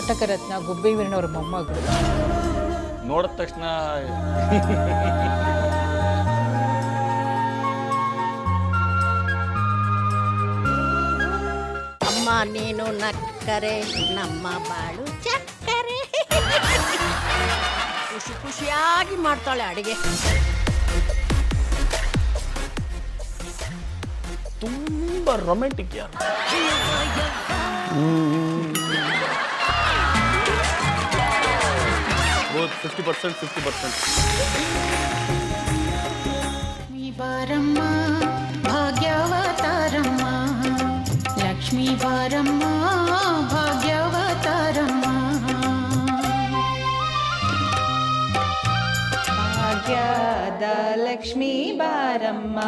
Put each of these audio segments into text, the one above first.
ನಾಟಕ ರತ್ನ ಗುಬ್ಬಿ ವೀರಣ್ಣವ್ರ ಮೊಮ್ಮಗಳು. ನೋಡಿದ ತಕ್ಷಣ ಅಮ್ಮ ನೀನು ನಕ್ಕರೆ ನಮ್ಮ ಬಾಳು ಚಕ್ಕರೆ. ಖುಷಿ ಖುಷಿಯಾಗಿ ಮಾಡ್ತಾಳೆ ಅಡಿಗೆ. ತುಂಬಾ ರೊಮ್ಯಾಂಟಿಕ್ ಯಾರು. 50%. ಬಾರಮ್ಮ ಭಾಗ್ಯವತಾರಮ್ಮ, ಲಕ್ಷ್ಮೀ ಬಾರಮ್ಮ ಭಾಗ್ಯವತಾರಮ್ಮ. ಭಾಗ್ಯದ ಲಕ್ಷ್ಮೀ ಬಾರಮ್ಮ,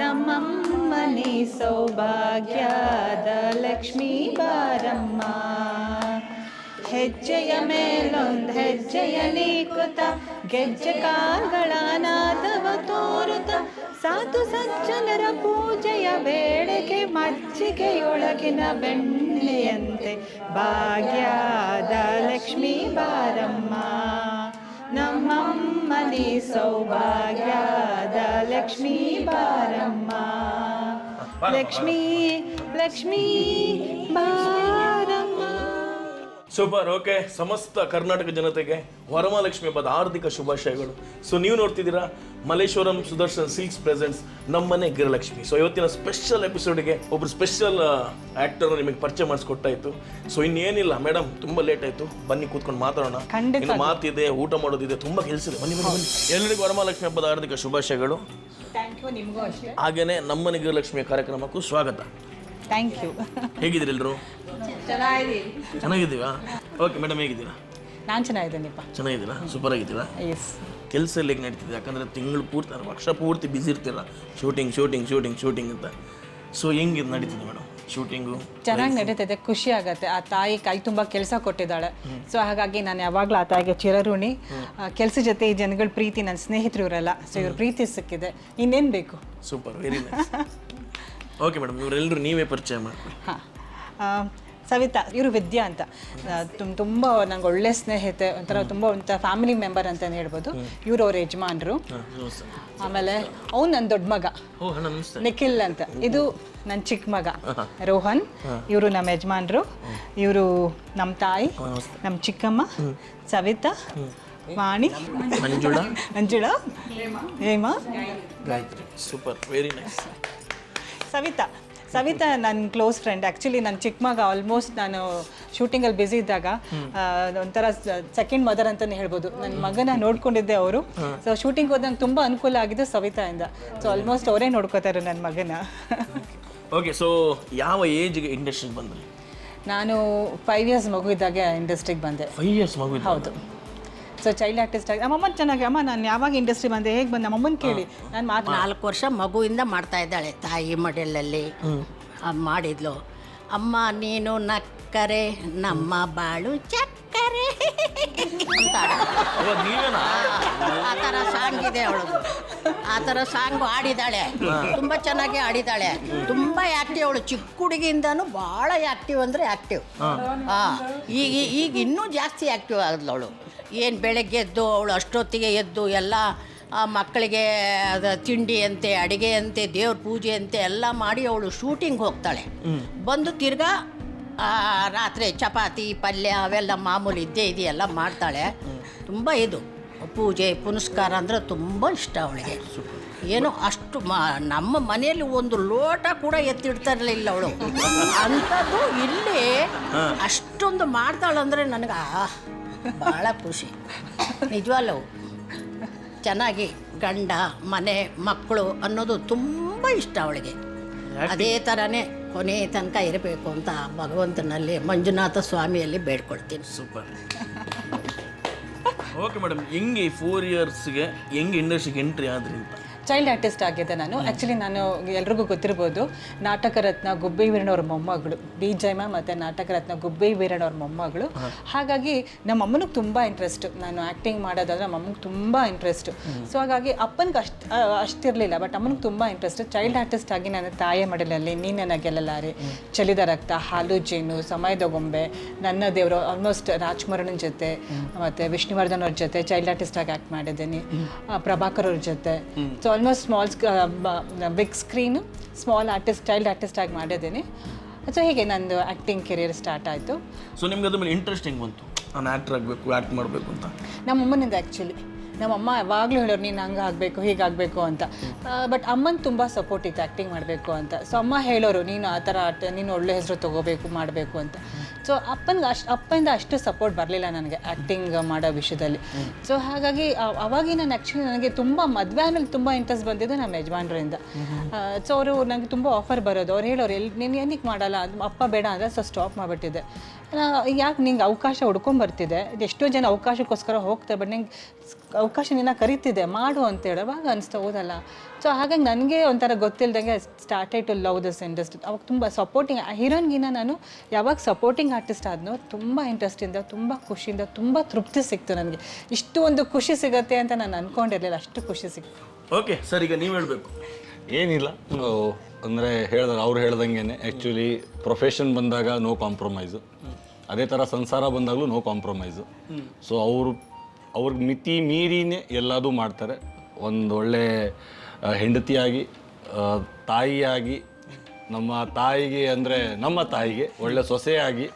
ನಮ್ಮಮ್ಮನಿ ಸೌಭಾಗ್ಯದ ಲಕ್ಷ್ಮೀ ಬಾರಮ್ಮ. ಹೆಜ್ಜೆಯ ಮೇಲೊಂದು ಹೆಜ್ಜೆಯ ನೀಕುತ್ತ, ಗೆಜ್ಜೆ ಕಾಲ್ಗಳ ನಾದವ ತೋರುತ್ತ, ಸಾಧು ಸಜ್ಜನರ ಪೂಜೆಯ ಬೇಳೆಗೆ ಮಜ್ಜಿಗೆಯೊಳಗಿನ ಬೆಣ್ಣೆಯಂತೆ ಭಾಗ್ಯದ ಲಕ್ಷ್ಮೀ ಬಾರಮ್ಮ, ನಮ್ಮಮ್ಮನಿ ಸೌಭಾಗ್ಯದ ಲಕ್ಷ್ಮೀ ಬಾರಮ್ಮ. ಲಕ್ಷ್ಮೀ ಲಕ್ಷ್ಮೀ ಬಾರಮ್ಮ. ಸೂಪರ್. ಓಕೆ, ಸಮಸ್ತ ಕರ್ನಾಟಕ ಜನತೆಗೆ ವರಮಹಾಲಕ್ಷ್ಮಿ ಹಬ್ಬದ ಹಾರ್ದಿಕ ಶುಭಾಶಯಗಳು. ಸೊ ನೀವು ನೋಡ್ತಿದ್ದೀರಾ ಮಲ್ಲೇಶ್ವರಂ ಸುದರ್ಶನ್ ಸಿಲ್ಕ್ಸ್ ಪ್ರೆಸೆಂಟ್ಸ್ ನಮ್ಮನೆ ಗಿರಲಕ್ಷ್ಮಿ. ಸೊ ಇವತ್ತಿನ ಸ್ಪೆಷಲ್ ಎಪಿಸೋಡ್ಗೆ ಒಬ್ರು ಸ್ಪೆಷಲ್ ಆಕ್ಟರ್ ನಿಮಗೆ ಪರಿಚಯ ಮಾಡಿಸ್ಕೊಟ್ಟಾಯ್ತು. ಸೊ ಇನ್ನೇನಿಲ್ಲ ಮೇಡಮ್, ತುಂಬಾ ಲೇಟ್ ಆಯ್ತು, ಬನ್ನಿ ಕೂತ್ಕೊಂಡು ಮಾತಾಡೋಣ. ಇನ್ನು ಮಾತಿದೆ, ಊಟ ಮಾಡೋದಿದೆ, ತುಂಬಾ ಕೆಲಸ ಇದೆ. ಬನ್ನಿ ಬನ್ನಿ ಬನ್ನಿ. ಎಲ್ಲರಿಗೂ ವರಮಹಾಲಕ್ಷ್ಮಿ ಹಬ್ಬದ ಹಾರ್ದಿಕ ಶುಭಾಶಯಗಳು. ನಿಮಗೂ ಅಷ್ಟೇ. ಹಾಗೇನೆ ನಮ್ಮನೆ ಗಿರಲಕ್ಷ್ಮಿಯ ಕಾರ್ಯಕ್ರಮಕ್ಕೂ ಸ್ವಾಗತ. Thank you. ಹೇಗಿದ್ದೀರಿ ಎಲ್ಲರೂ? ಚೆನ್ನಾಗಿದ್ದೀವಾ? ಓಕೆ ಮೇಡಮ್, ಹೇಗಿದ್ದೀರಾ? ನಾನು ಚೆನ್ನಾಗಿದ್ದೀನಿಪ್ಪ. ಚೆನ್ನಾಗಿದ್ದೀರಾ? ಸೂಪರ್ ಆಗಿದ್ದೀರಾ? ಎಸ್. ಕೆಲಸ ಎಲ್ಲ ಹೇಗೆ ನಡೀತಿದೆ? ಯಾಕಂದರೆ ತಿಂಗಳು ಪೂರ್ತಿ ವರ್ಷ ಪೂರ್ತಿ ಬ್ಯುಸಿ ಇರ್ತೀರ, ಶೂಟಿಂಗ್ ಅಂತ. ಸೊ ಹೆಂಗೆ ನಡೀತಿದೆ ಮೇಡಮ್ ಶೂಟಿಂಗು? ಚೆನ್ನಾಗಿ ನಡೀತಿದೆ, ಖುಷಿ ಆಗತ್ತೆ. ಆ ತಾಯಿ ಕೈ ತುಂಬ ಕೆಲಸ ಕೊಟ್ಟಿದ್ದಾಳೆ. ಸೊ ಹಾಗಾಗಿ ನಾನು ಯಾವಾಗಲೂ ಆ ತಾಯಿಗೆ ಚಿರಋಣಿ. ಕೆಲಸ ಜೊತೆ ಈ ಜನಗಳ ಪ್ರೀತಿ, ನನ್ನ ಸ್ನೇಹಿತರು ಇವರೆಲ್ಲ, ಸೊ ಇವ್ರ ಪ್ರೀತಿ ಸಿಕ್ಕಿದೆ, ಇನ್ನೇನು ಬೇಕು? Super, very nice. Okay madam, ಇವರೆಲ್ಲರೂ ನೀವೇ ಪರಿಚಯ ಮಾಡಿ. ಹಾಂ, ಸವಿತಾ, ಇವರು ವಿದ್ಯಾ ಅಂತ. ತುಂಬ ನಂಗೆ ಒಳ್ಳೆ ಸ್ನೇಹಿತೆ, ಒಂಥರ ಫ್ಯಾಮಿಲಿ ಮೆಂಬರ್ ಅಂತಲೇ ಹೇಳ್ಬೋದು. ಇವರು ಅವ್ರ ಯಜಮಾನ್ರು. ಆಮೇಲೆ ಅವ್ನು ನನ್ನ ದೊಡ್ಡ ಮಗ ನಿಖಿಲ್ ಅಂತ. ಇದು ನನ್ನ ಚಿಕ್ಕ ಮಗ ರೋಹನ್. ಇವರು ನಮ್ಮ ಯಜಮಾನ್ರು. ಇವರು ನಮ್ಮ ತಾಯಿ, ನಮ್ಮ ಚಿಕ್ಕಮ್ಮ Savita, Vani, Manjula, Hema, Gayatri. Super, very nice. Savita ನನ್ನ ಕ್ಲೋಸ್ ಫ್ರೆಂಡ್. ಆ್ಯಕ್ಚುಲಿ ನನ್ನ ಚಿಕ್ಕ ಮಗ ಆಲ್ಮೋಸ್ಟ್ ನಾನು ಶೂಟಿಂಗಲ್ಲಿ ಬ್ಯುಸಿ ಇದ್ದಾಗ ಒಂಥರ ಸೆಕೆಂಡ್ ಮದರ್ ಅಂತಲೇ ಹೇಳ್ಬೋದು. ನನ್ನ ಮಗನ ನೋಡ್ಕೊಂಡಿದ್ದೆ ಅವರು. ಸೊ ಶೂಟಿಂಗ್ ಹೋದಂಗೆ ತುಂಬ ಅನುಕೂಲ ಆಗಿದೆ ಸವಿತಾಯಿಂದ. ಸೊ ಆಲ್ಮೋಸ್ಟ್ ಅವರೇ ನೋಡ್ಕೋತಾರೆ ನನ್ನ ಮಗನ. ಓಕೆ, ಸೊ ಯಾವ ಏಜ್ಗೆ ಇಂಡಸ್ಟ್ರಿಗೆ ಬಂದ್ರಿ? ನಾನು 5 years ಮಗು ಇದ್ದಾಗೆ ಇಂಡಸ್ಟ್ರಿಗೆ ಬಂದೆ. 5 years ಮಗು? ಹೌದು. ಸೊ ಚೈಲ್ಡ್ ಆರ್ಟಿಸ್ಟ್ ಆಗಿ ನಮ್ಮಮ್ಮ ಚೆನ್ನಾಗಿ, ಅಮ್ಮ ನಾನು ಯಾವಾಗ ಇಂಡಸ್ಟ್ರಿ ಬಂದೆ, ಹೇಗೆ ಬಂದೆ, ನಮ್ಮಮ್ಮನ ಕೇಳಿ ನಾನು 4 ವರ್ಷ ಮಗುವಿಂದ ಮಾಡ್ತಾ ಇದ್ದಾಳೆ ತಾಯಿ ಮಡಿಲಲ್ಲಿ. ಮಾಡಿದ್ಲು. ಅಮ್ಮ ನೀನು ನಕ್ಕರೆ ನಮ್ಮ ಬಾಳು ಚಕ್ಕರೆ ಅಂತಾಳೆ. ಆ ಥರ ಸಾಂಗ್ ಇದೆ ಅವಳದು. ಆ ಥರ ಸಾಂಗು ಆಡಿದ್ದಾಳೆ, ತುಂಬ ಚೆನ್ನಾಗಿ ಆಡಿದ್ದಾಳೆ. ತುಂಬ ಆ್ಯಕ್ಟಿವ್ ಅವಳು. ಚಿಕ್ಕ ಹುಡುಗಿಯಿಂದನೂ ಭಾಳ ಆ್ಯಕ್ಟಿವ್ ಅಂದರೆ ಆ್ಯಕ್ಟಿವ್. ಹಾಂ, ಈಗ ಇನ್ನೂ ಜಾಸ್ತಿ ಆ್ಯಕ್ಟಿವ್ ಆಗಿದ್ಲು ಅವಳು. ಏನು ಬೆಳಗ್ಗೆ ಎದ್ದು ಅವಳು ಅಷ್ಟೊತ್ತಿಗೆ ಎದ್ದು ಎಲ್ಲ ಮಕ್ಕಳಿಗೆ ತಿಂಡಿ ಅಂತೆ, ಅಡುಗೆ ಅಂತೆ, ದೇವ್ರ ಪೂಜೆ ಅಂತೆ ಎಲ್ಲ ಮಾಡಿ ಅವಳು ಶೂಟಿಂಗ್ ಹೋಗ್ತಾಳೆ. ಬಂದು ತಿರ್ಗಾ ರಾತ್ರಿ ಚಪಾತಿ ಪಲ್ಯ ಅವೆಲ್ಲ ಮಾಮೂಲಿ ಇದ್ದೇ ಇದೆಯೆಲ್ಲ ಮಾಡ್ತಾಳೆ. ತುಂಬ ಇದು ಪೂಜೆ ಪುನಸ್ಕಾರ ಅಂದರೆ ತುಂಬ ಇಷ್ಟ ಅವಳಿಗೆ. ಏನೋ ಅಷ್ಟು ನಮ್ಮ ಮನೆಯಲ್ಲಿ ಒಂದು ಲೋಟ ಕೂಡ ಎತ್ತಿಡ್ತಾ ಇರಲಿಲ್ಲ ಅವಳು. ಅಂಥದ್ದು ಇಲ್ಲಿ ಅಷ್ಟೊಂದು ಮಾಡ್ತಾಳಂದರೆ ನನಗೆ ಭಾಳ ಖುಷಿ ನಿಜವಲ್ಲೂ. ಚೆನ್ನಾಗಿ ಗಂಡ ಮನೆ ಮಕ್ಕಳು ಅನ್ನೋದು ತುಂಬ ಇಷ್ಟ ಅವಳಿಗೆ. ಅದೇ ಥರನೇ ಕೊನೆ ತನಕ ಇರಬೇಕು ಅಂತ ಭಗವಂತನಲ್ಲಿ ಮಂಜುನಾಥ ಸ್ವಾಮಿಯಲ್ಲಿ ಬೇಡ್ಕೊಳ್ತೀನಿ. ಸೂಪರ್. ಓಕೆ ಮೇಡಮ್, ಹೆಂಗೆ 4 yearsಗೆ ಹೆಂಗೆ ಇಂಡಸ್ಟ್ರಿಗೆ ಎಂಟ್ರಿ ಆದ್ರಿ ಅಂತ? ಚೈಲ್ಡ್ ಆರ್ಟಿಸ್ಟ್ ಆಗಿದ್ದೆ ನಾನು. ಆ್ಯಕ್ಚುಲಿ ನಾನು ಎಲ್ರಿಗೂ ಗೊತ್ತಿರ್ಬೋದು, ನಾಟಕ ರತ್ನ ಗುಬ್ಬಿ ವೀರಣ್ಣವ್ರ ಮೊಮ್ಮಗಳು ಬಿ ಜಯಮ್ಮ ಮತ್ತು ನಾಟಕ ರತ್ನ ಗುಬ್ಬಿ ವೀರಣ್ಣವ್ರ ಮೊಮ್ಮಗಳು. ಹಾಗಾಗಿ ನಮ್ಮ ಅಮ್ಮನಿಗೆ ತುಂಬ ಇಂಟ್ರೆಸ್ಟು, ನಾನು ಆ್ಯಕ್ಟಿಂಗ್ ಮಾಡೋದಾದ್ರೆ ನಮ್ಮ ಅಮ್ಮನಿಗೆ ತುಂಬ ಇಂಟ್ರೆಸ್ಟು. ಸೊ ಹಾಗಾಗಿ ಅಪ್ಪನಿಗೆ ಅಷ್ಟಿರಲಿಲ್ಲ, ಬಟ್ ಅಮ್ಮನಿಗೆ ತುಂಬ ಇಂಟ್ರೆಸ್ಟು. ಚೈಲ್ಡ್ ಆರ್ಟಿಸ್ಟ್ ಆಗಿ ನನ್ನ ತಾಯಿಯ ಮಡಿಲಲ್ಲಿ ನೀ ನನ್ನ ಗೆಲ್ಲಲಾರೆ, ಚಲಿದ ರಕ್ತ, ಹಾಲು ಜೇನು, ಸಮಯದ ಗೊಂಬೆ, ನನ್ನ ದೇವರು, ಆಲ್ಮೋಸ್ಟ್ ರಾಜ್ಕುಮಾರನ ಜೊತೆ ಮತ್ತು ವಿಷ್ಣುವರ್ಧನ್ ಅವ್ರ ಜೊತೆ ಚೈಲ್ಡ್ ಆರ್ಟಿಸ್ಟ್ ಆಗಿ ಆ್ಯಕ್ಟ್ ಮಾಡಿದ್ದೀನಿ. ಪ್ರಭಾಕರ್ ಅವ್ರ ಜೊತೆ. So almost big screen small artist child artist ಆಗಿ ಮಾಡಿದ್ದೀನಿ. ಸೊ ಹೀಗೆ ನಂದು ಆ್ಯಕ್ಟಿಂಗ್ ಕೆರಿಯರ್ ಸ್ಟಾರ್ಟ್ ಆಯಿತು. ಸೊ ನಿಮ್ಗೆ ಅದ್ರ ಮೇಲೆ ಇಂಟ್ರೆಸ್ಟ್ ಹೆಂಗೆ ಬಂತು, ನಾನು ಆ್ಯಕ್ಟರ್ ಆಗಬೇಕು, ಆ್ಯಕ್ಟ್ ಮಾಡಬೇಕು ಅಂತ? ನಮ್ಮ ಅಮ್ಮನಿಂದ ಆ್ಯಕ್ಚುಲಿ. ನಮ್ಮಮ್ಮ ಯಾವಾಗಲೂ ಹೇಳೋರು ನೀನು ಹಂಗೆ ಆಗಬೇಕು ಹೀಗಾಗಬೇಕು ಅಂತ. ಬಟ್ ಅಮ್ಮನ ತುಂಬ ಸಪೋರ್ಟ್ ಇತ್ತು ಆ್ಯಕ್ಟಿಂಗ್ ಮಾಡಬೇಕು ಅಂತ. ಸೊ ಅಮ್ಮ ಹೇಳೋರು ನೀನು ಆ ಥರ ನೀನು ಒಳ್ಳೆ ಹೆಸರು ತೊಗೋಬೇಕು ಮಾಡಬೇಕು ಅಂತ. ಸೊ ಅಪ್ಪಯಿಂದ ಅಷ್ಟು ಸಪೋರ್ಟ್ ಬರಲಿಲ್ಲ ನನಗೆ ಆ್ಯಕ್ಟಿಂಗ್ ಮಾಡೋ ವಿಷಯದಲ್ಲಿ. ಸೊ ಹಾಗಾಗಿ ಅವಾಗಿ ನಾನು ಆ್ಯಕ್ಚುಲಿ ನನಗೆ ತುಂಬ ಮದುವೆ ಆಮೇಲೆ ತುಂಬ ಇಂಟ್ರೆಸ್ಟ್ ಬಂದಿದ್ದು ನಮ್ಮ ಯಜಮಾನ್ರಿಂದ. ಸೊ ಅವರು ನನಗೆ ತುಂಬ ಆಫರ್ ಬರೋದು. ಅವ್ರು ಹೇಳೋರು ನೀನು ಏನಕ್ಕೆ ಮಾಡಲ್ಲ, ಅಪ್ಪ ಬೇಡ ಅಂದರೆ ಸೊ ಸ್ಟಾಪ್ ಮಾಡಿಬಿಟ್ಟಿದ್ದೆ. ಯಾಕೆ ನಿಂಗೆ ಅವಕಾಶ ಹುಡ್ಕೊಂಬರ್ತಿದೆ, ಎಷ್ಟೋ ಜನ ಅವಕಾಶಕ್ಕೋಸ್ಕರ ಹೋಗ್ತಾರೆ, ಬಟ್ ನಿಂಗೆ ಅವಕಾಶ ನಿನ್ನ ಕರೀತಿದೆ ಮಾಡು ಅಂತ ಹೇಳುವಾಗ ಅನಿಸ್ತಾ ಹೋದಲ್ಲ. ಸೊ ಹಾಗಾಗಿ ನನಗೆ ಒಂಥರ ಗೊತ್ತಿಲ್ಲದಂಗೆ started to love this industry. ಅವಾಗ ತುಂಬ ಸಪೋರ್ಟಿಂಗ್ ಹೀರೋಯಿನ್ಗಿನ್ನ ನಾನು ಯಾವಾಗ ಸಪೋರ್ಟಿಂಗ್ ಆರ್ಟಿಸ್ಟ್ ಆದ್ನೋ ತುಂಬ ಇಂಟ್ರೆಸ್ಟಿಂದ, ತುಂಬ ಖುಷಿಯಿಂದ, ತುಂಬ ತೃಪ್ತಿ ಸಿಕ್ತು ನನಗೆ. ಇಷ್ಟು ಒಂದು ಖುಷಿ ಸಿಗುತ್ತೆ ಅಂತ ನಾನು ಅಂದ್ಕೊಂಡಿರಲಿಲ್ಲ, ಅಷ್ಟು ಖುಷಿ ಸಿಕ್ತು. ಓಕೆ ಸರ್, ಈಗ ನೀವು ಹೇಳಬೇಕು. ಏನಿಲ್ಲ, ಅಂದರೆ ಅವ್ರು ಹೇಳ್ದಂಗೆ ಆ್ಯಕ್ಚುಲಿ ಪ್ರೊಫೆಷನ್ ಬಂದಾಗ ನೋ ಕಾಂಪ್ರಮೈಸು, ಅದೇ ಥರ ಸಂಸಾರ ಬಂದಾಗಲೂ ನೋ ಕಾಂಪ್ರಮೈಸು. ಸೊ ಅವ್ರಿಗೆ ಮಿತಿ ಮೀರಿನೇ ಎಲ್ಲದೂ ಮಾಡ್ತಾರೆ. ಒಂದು ಒಳ್ಳೆ ಹೆಂಡತಿಯಾಗಿ, ತಾಯಿಯಾಗಿ, ನಮ್ಮ ತಾಯಿಗೆ ಅಂದರೆ ನಮ್ಮ ತಾಯಿಗೆ ಒಳ್ಳೆ ಸೊಸೆಯಾಗಿ,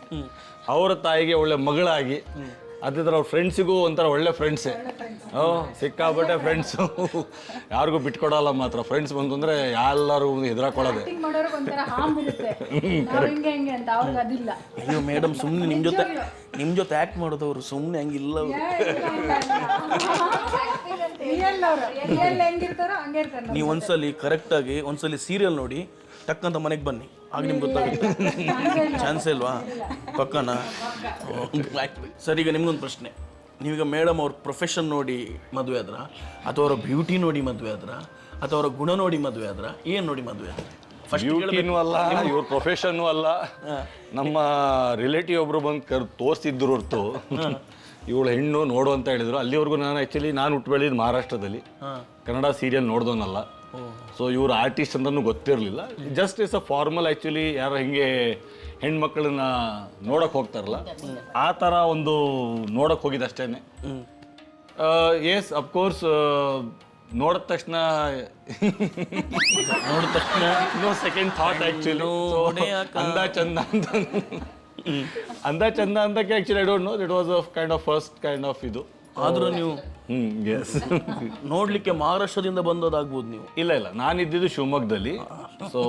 ಅವರ ತಾಯಿಗೆ ಒಳ್ಳೆ ಮಗಳಾಗಿ, ಅದೇ ಥರ ಅವ್ರ ಫ್ರೆಂಡ್ಸಿಗೂ ಒಂಥರ ಒಳ್ಳೆ ಫ್ರೆಂಡ್ಸೇ. ಸಿಕ್ಕಾಬಟ್ಟೆ ಫ್ರೆಂಡ್ಸು, ಯಾರಿಗೂ ಬಿಟ್ಕೊಡಲ್ಲ. ಮಾತ್ರ ಫ್ರೆಂಡ್ಸ್ ಬಂತು ಅಂದರೆ ಎಲ್ಲರೂ ಹೆದರಾಕೊಳ್ಳೋದೆ. ಅಯ್ಯೋ ಮೇಡಮ್, ಸುಮ್ಮನೆ ನಿಮ್ಮ ಜೊತೆ ಆ್ಯಕ್ಟ್ ಮಾಡೋದವ್ರು ಸುಮ್ಮನೆ ಹಂಗಿಲ್ಲ ಅವರು. ನೀವು ಒಂದ್ಸಲಿ ಕರೆಕ್ಟಾಗಿ ಒಂದ್ಸಲಿ ಸೀರಿಯಲ್ ನೋಡಿ ಟಕ್ಕಂತ ಮನೆಗೆ ಬನ್ನಿ, ಆಗ ನಿಮ್ಗೆ ಗೊತ್ತಾಗುತ್ತೆ. ಚಾನ್ಸೇ ಇಲ್ವಾ? ಪಕ್ಕನಾ? ಸರ್, ಈಗ ನಿಮ್ಗೊಂದು ಪ್ರಶ್ನೆ. ನೀವೀಗ ಮೇಡಮ್ ಅವ್ರ ಪ್ರೊಫೆಷನ್ ನೋಡಿ ಮದುವೆ ಆದ್ರ, ಅಥವಾ ಅವರ ಬ್ಯೂಟಿ ನೋಡಿ ಮದುವೆ ಆದ್ರ, ಅಥವಾ ಅವರ ಗುಣ ನೋಡಿ ಮದುವೆ ಆದ್ರ, ಏನು ನೋಡಿ ಮದುವೆ ಆದ್ರ? ಬ್ಯೂಟಿನೂ ಅಲ್ಲ, ಇವ್ರ ಪ್ರೊಫೆಷನ್ನು ಅಲ್ಲ. ನಮ್ಮ ರಿಲೇಟಿವ್ ಒಬ್ರು ಬಂದು ತೋರಿಸಿದ್ರು ಹೊರತು ಇವಳು ಹೆಣ್ಣು ನೋಡು ಅಂತ ಹೇಳಿದ್ರು. ಅಲ್ಲಿವರೆಗೂ ನಾನು ಹುಟ್ಟು ಬೆಳೆದಿದ್ದು ಮಹಾರಾಷ್ಟ್ರದಲ್ಲಿ, ಕನ್ನಡ ಸೀರಿಯಲ್ ನೋಡ್ದೋನಲ್ಲ. ಸೊ ಇವ್ರು ಆರ್ಟಿಸ್ಟ್ ಅಂತಲೂ ಗೊತ್ತಿರಲಿಲ್ಲ. Just is a formal. Actually ಯಾರು ಹಿಂಗೆ ಹೆಣ್ಮಕ್ಳನ್ನ ನೋಡೋಕೆ ಹೋಗ್ತಾರಲ್ಲ, ಆ ಥರ ಒಂದು ನೋಡೋಕೆ ಹೋಗಿದ್ದು ಅಷ್ಟೇ. ಎಸ್, ಅಫ್ಕೋರ್ಸ್ ನೋಡಿದ ತಕ್ಷಣ ನೋ ಸೆಕೆಂಡ್ ಥಾಟ್. ಆ್ಯಕ್ಚುಲಿ ಅಂದ ಚಂದ ಅಂತಕ್ಕೆ actually I don't know, it was a kind of first kind of ಇದು. ಆದರೂ ನೀವು ಎಸ್ ನೋಡ್ಲಿಕ್ಕೆ ಮಹಾರಾಷ್ಟ್ರದಿಂದ ಬಂದೋದಾಗ್ಬೋದು ನೀವು? ಇಲ್ಲ, ನಾನಿದ್ದಿದ್ದು ಶಿವಮೊಗ್ಗದಲ್ಲಿ. ಸೊ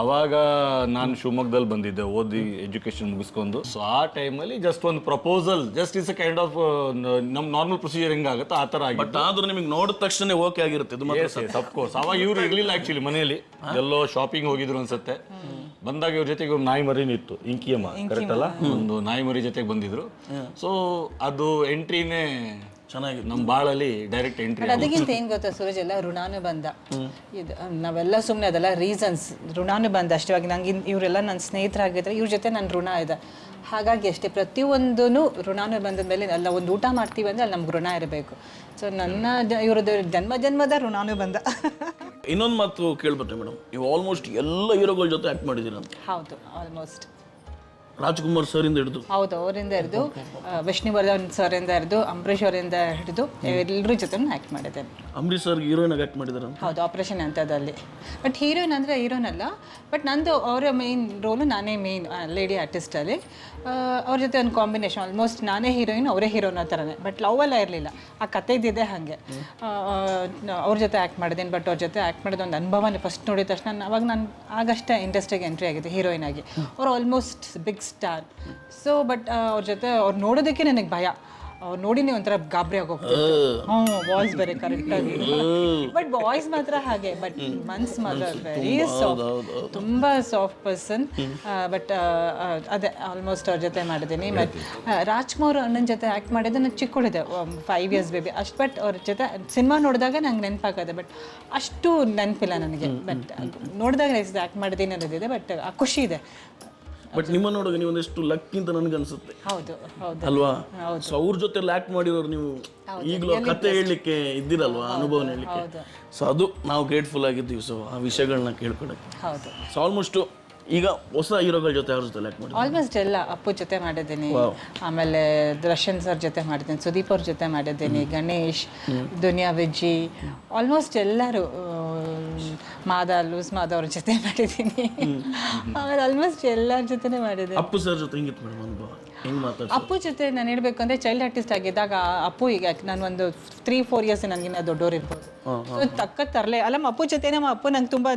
ಅವಾಗ ನಾನು ಶಿವಮೊಗ್ಗದಲ್ಲಿ ಬಂದಿದ್ದೆ ಓದಿ ಎಜುಕೇಶನ್ ಮುಗಿಸ್ಕೊಂಡು. ಸೊ ಆ ಟೈಮಲ್ಲಿ ಜಸ್ಟ್ ಒಂದು proposal, just is a kind of ನಮ್ಮ ನಾರ್ಮಲ್ ಪ್ರೊಸೀಜರ್ ಹೆಂಗಾಗುತ್ತೆ ಆ ಥರ ಆಗಿ. ಬಟ್ ಆದ್ರೂ ನಿಮಗೆ ನೋಡಿದ ತಕ್ಷಣ ಓಕೆ ಆಗಿರುತ್ತೆ ಇದು ಮಾತ್ರ? ಅಫ್ಕೋರ್ಸ್. ಅವಾಗ ಇವ್ರು ಇರಲಿಲ್ಲ ಆ್ಯಕ್ಚುಲಿ ಮನೆಯಲ್ಲಿ, ಎಲ್ಲೋ ಶಾಪಿಂಗ್ ಹೋಗಿದ್ರು ಅನ್ಸುತ್ತೆ. ಬಂದಾಗ ಇವ್ರ ಜೊತೆಗೆ ಒಂದು ನಾಯಿ ಮರಿನೂ ಇತ್ತು, ಇಂಕಿಯಮ್ಮ, ಕರೆಕ್ಟ್ ಅಲ್ಲ? ಒಂದು ನಾಯಿ ಮರಿ ಜೊತೆಗೆ ಬಂದಿದ್ರು. ಸೊ ಅದು ಎಂಟ್ರಿನೇ ಚೆನ್ನಾಗಿದೆ ನಮ್ಮ ಬಾಳಲ್ಲಿ, ಡೈರೆಕ್ಟ್ ಎಂಟ್ರಿ. ಬಟ್ ಅದಕ್ಕಿಂತ ಏನು ಗೊತ್ತಾ ಸೂರಜ್, ಎಲ್ಲ ಋಣಾನುಬಂಧ. ಇದು ನಾವೆಲ್ಲ ಸುಮ್ಮನೆ ಅದೆಲ್ಲ ರೀಸನ್ಸ್, ಋಣಾನುಬಂಧ ಅಷ್ಟೇ. ಇವಾಗ ನಂಗೆ ಇವರೆಲ್ಲ ನನ್ನ ಸ್ನೇಹಿತರಾಗಿದ್ದರೆ ಇವ್ರ ಜೊತೆ ನನ್ನ ಋಣ ಇದೆ. ಹಾಗಾಗಿ ಅಷ್ಟೇ, ಪ್ರತಿಯೊಂದೂ ಋಣಾನುಬಂಧದ ಮೇಲೆ ಎಲ್ಲ. ಒಂದು ಊಟ ಮಾಡ್ತೀವಿ ಅಂದರೆ ಅಲ್ಲಿ ನಮ್ಗೆ ಋಣ ಇರಬೇಕು. ಸೊ ನನ್ನ ಇವ್ರದ್ದು ಜನ್ಮದ ಋಣಾನುಬಂಧ. ಇನ್ನೊಂದು ಮಾತು ಕೇಳ್ಬರ್ತೀವಿ ಮೇಡಮ್, ನೀವು ಆಲ್ಮೋಸ್ಟ್ ಎಲ್ಲ ಹೀರೋಗಳ ಜೊತೆ ಆ್ಯಕ್ಟ್ ಮಾಡಿದ್ದೀರ ಅಂತ? ಹೌದು, ಆಲ್ಮೋಸ್ಟ್. ರಾಜ್ಕುಮಾರ್ ಸರಿಂದ ಹಿಡಿದು? ಹೌದು, ಅವರಿಂದ ಹಿಡಿದು ವಿಷ್ಣುವರ್ಧನ್ ಸರಿಂದ ಹಿಡಿದು ಅಂಬರೀಷ್ ಅವರಿಂದ ಹಿಡಿದು ಎಲ್ಲರ ಜೊತೆ ಆ್ಯಕ್ಟ್ ಮಾಡಿದ್ದೇನೆ. ಅಂಬರೀಷ್ ಸರ್ಗೆ ಹೀರೋಯಿನ್ ಆಗಿ ಆ್ಯಕ್ಟ್ ಮಾಡಿದ್ದಾರೆ? ಹೌದು, ಆಪರೇಷನ್ ಅಂತದಲ್ಲಿ. ಬಟ್ ಹೀರೋಯಿನ್ ಅಂದರೆ ಹೀರೋಯಿನ್ ಅಲ್ಲ, ಬಟ್ ನಂದು ಅವರ ಮೇನ್ ರೋಲು, ನಾನೇ ಮೇನ್ ಲೇಡಿ ಆರ್ಟಿಸ್ಟಲ್ಲಿ. ಅವ್ರ ಜೊತೆ ಒಂದು ಕಾಂಬಿನೇಷನ್, ಆಲ್ಮೋಸ್ಟ್ ನಾನೇ ಹೀರೋಯಿನ್ ಅವರೇ ಹೀರೋಯಿನ್ ಆ ಥರನೇ. ಬಟ್ ಲವ್ ಎಲ್ಲ ಇರಲಿಲ್ಲ, ಆ ಕತೆ ಇದ್ದಿದ್ದೆ ಹಾಗೆ. ಅವ್ರ ಜೊತೆ ಆ್ಯಕ್ಟ್ ಮಾಡಿದ್ದೇನೆ. ಬಟ್ ಅವ್ರ ಜೊತೆ ಆ್ಯಕ್ಟ್ ಮಾಡಿದ ಒಂದು ಅನುಭವನೇ ಫಸ್ಟ್ ನೋಡಿದ ತಕ್ಷಣ ಅವಾಗ ನಾನು ಆಗಷ್ಟೇ ಇಂಡಸ್ಟ್ರಿಗೆ ಎಂಟ್ರಿ ಆಗಿದೆ ಹೀರೋಯಿನ್ ಆಗಿ. ಅವ್ರು almost big star. So but ಅವ್ರ ಜೊತೆ ಅವ್ರು ನೋಡೋದಕ್ಕೆ ನನಗೆ ಭಯ. ಅವ್ರು ನೋಡಿನೇ ಒಂಥರ ಗಾಬರಿ ಆಗೋಗ್ತಾರೆ. ವಾಯ್ಸ್ ಬೇರೆ ಕರೆಕ್ಟಾಗಿ, ಬಟ್ ವಾಯ್ಸ್ ಮಾತ್ರ ಹಾಗೆ, ಬಟ್ ಮನ್ಸ್ ಮಾತ್ರ ವೆರಿ ಸಾಫ್ಟ್, ತುಂಬ ಸಾಫ್ಟ್ ಪರ್ಸನ್. ಬಟ್ ಅದೇ ಆಲ್ಮೋಸ್ಟ್ ಅವ್ರ ಜೊತೆ ಮಾಡಿದ್ದೀನಿ. ಮತ್ತು ರಾಜ್ಕುಮಾರ್ ಅಣ್ಣನ ಜೊತೆ ಆ್ಯಕ್ಟ್ ಮಾಡಿದ್ದು ನಾನು ಚಿಕ್ಕಳಿದೆ, 5 years ಬೇಬಿ ಅಷ್ಟು. ಬಟ್ ಅವ್ರ ಜೊತೆ ಸಿನಿಮಾ ನೋಡಿದಾಗ ನಂಗೆ ನೆನಪಾಗದೆ, ಬಟ್ ಅಷ್ಟು ನೆನಪಿಲ್ಲ ನನಗೆ. ಬಟ್ ನೋಡಿದಾಗ ಆ್ಯಕ್ಟ್ ಮಾಡಿದ್ದೀನಿ ಅನ್ನೋದಿದೆ, ಬಟ್ ಆ ಖುಷಿ ಇದೆ. ಬಟ್ ನಿಮ್ಮ ನೋಡುವಾಗ ನೀವು ಒಂದಷ್ಟು ಲಕ್ ಅಂತ ನನಗನ್ಸುತ್ತೆ, ಹೌದು ಹೌದು ಅಲ್ವಾ? ಸೊ ಅವ್ರ ಜೊತೆ ಆಕ್ಟ್ ಮಾಡಿರೋರು ನೀವು ಈಗಲೂ ಕತೆ ಹೇಳಲಿಕ್ಕೆ ಇದ್ದಿರಲ್ವಾ, ಅನುಭವನ ಹೇಳಲಿಕ್ಕೆ. ಸೊ ಅದು ನಾವು ಗ್ರೇಟ್ಫುಲ್ ಆಗಿದ್ದೀವಿ. ಸೊ ಆ ವಿಷಯಗಳನ್ನ ಕೇಳ್ಕೊಳಕ್ಕೆ. ಹೌದು. ಸೊ ಆಲ್ಮೋಸ್ಟ್ ಈಗ ಹೊಸ ಹೀರೋಗಳ ಜೊತೆ ಅವ್ರ ಜೊತೆ ಆಕ್ಟ್ ಮಾಡಿ ಆಲ್ಮೋಸ್ಟ್ ಎಲ್ಲ ಅಪ್ಪು ಜೊತೆ ಮಾಡಿದ್ದೀನಿ, ಆಮೇಲೆ ದರ್ಶನ್ ಸರ್ ಜೊತೆ ಮಾಡಿದ್ದೀನಿ, ಸುದೀಪ್ ಅವ್ರ ಜೊತೆ ಮಾಡಿದ್ದೀನಿ, ಗಣೇಶ್, ದುನಿಯಾ ವಿಜಿ, ಆಲ್ಮೋಸ್ಟ್ ಎಲ್ಲರೂ, ಲೂಸ್ ಅವ್ರ ಜೊತೆ ಮಾಡಿದ್ದೀನಿ. ಆಮೇಲೆ ಆಲ್ಮೋಸ್ಟ್ ಎಲ್ಲರ ಜೊತೆನೇ ಮಾಡಿದ್ದೀನಿ. ಅಪ್ಪು ಸರ್ ಜೊತೆ ಹೆಂಗಿತ್ತು ಮೇಡಮ್ ಅನುಭವ? ಹೆಂಗೆ ಮಾತಾಡ್ತಾರೆ? ಅಪ್ಪು ಜೊತೆ ನಾನು ಹೇಳ್ಬೇಕು ಅಂದರೆ ಚೈಲ್ಡ್ ಆರ್ಟಿಸ್ಟ್ ಆಗಿದ್ದಾಗ ಅಪ್ಪು ಈಗ ನಾನು ಒಂದು 3-4 years ನನಗಿನ್ನ ದೊಡ್ಡವ್ರು ಇರ್ಬೋದು, ತಕ್ಕ ತರಲೆ ಅಲ್ಲಮ್ಮ. ಅಪ್ಪು ಜೊತೆ ನಮ್ಮ ಅಪ್ಪು ನಂಗೆ ತುಂಬ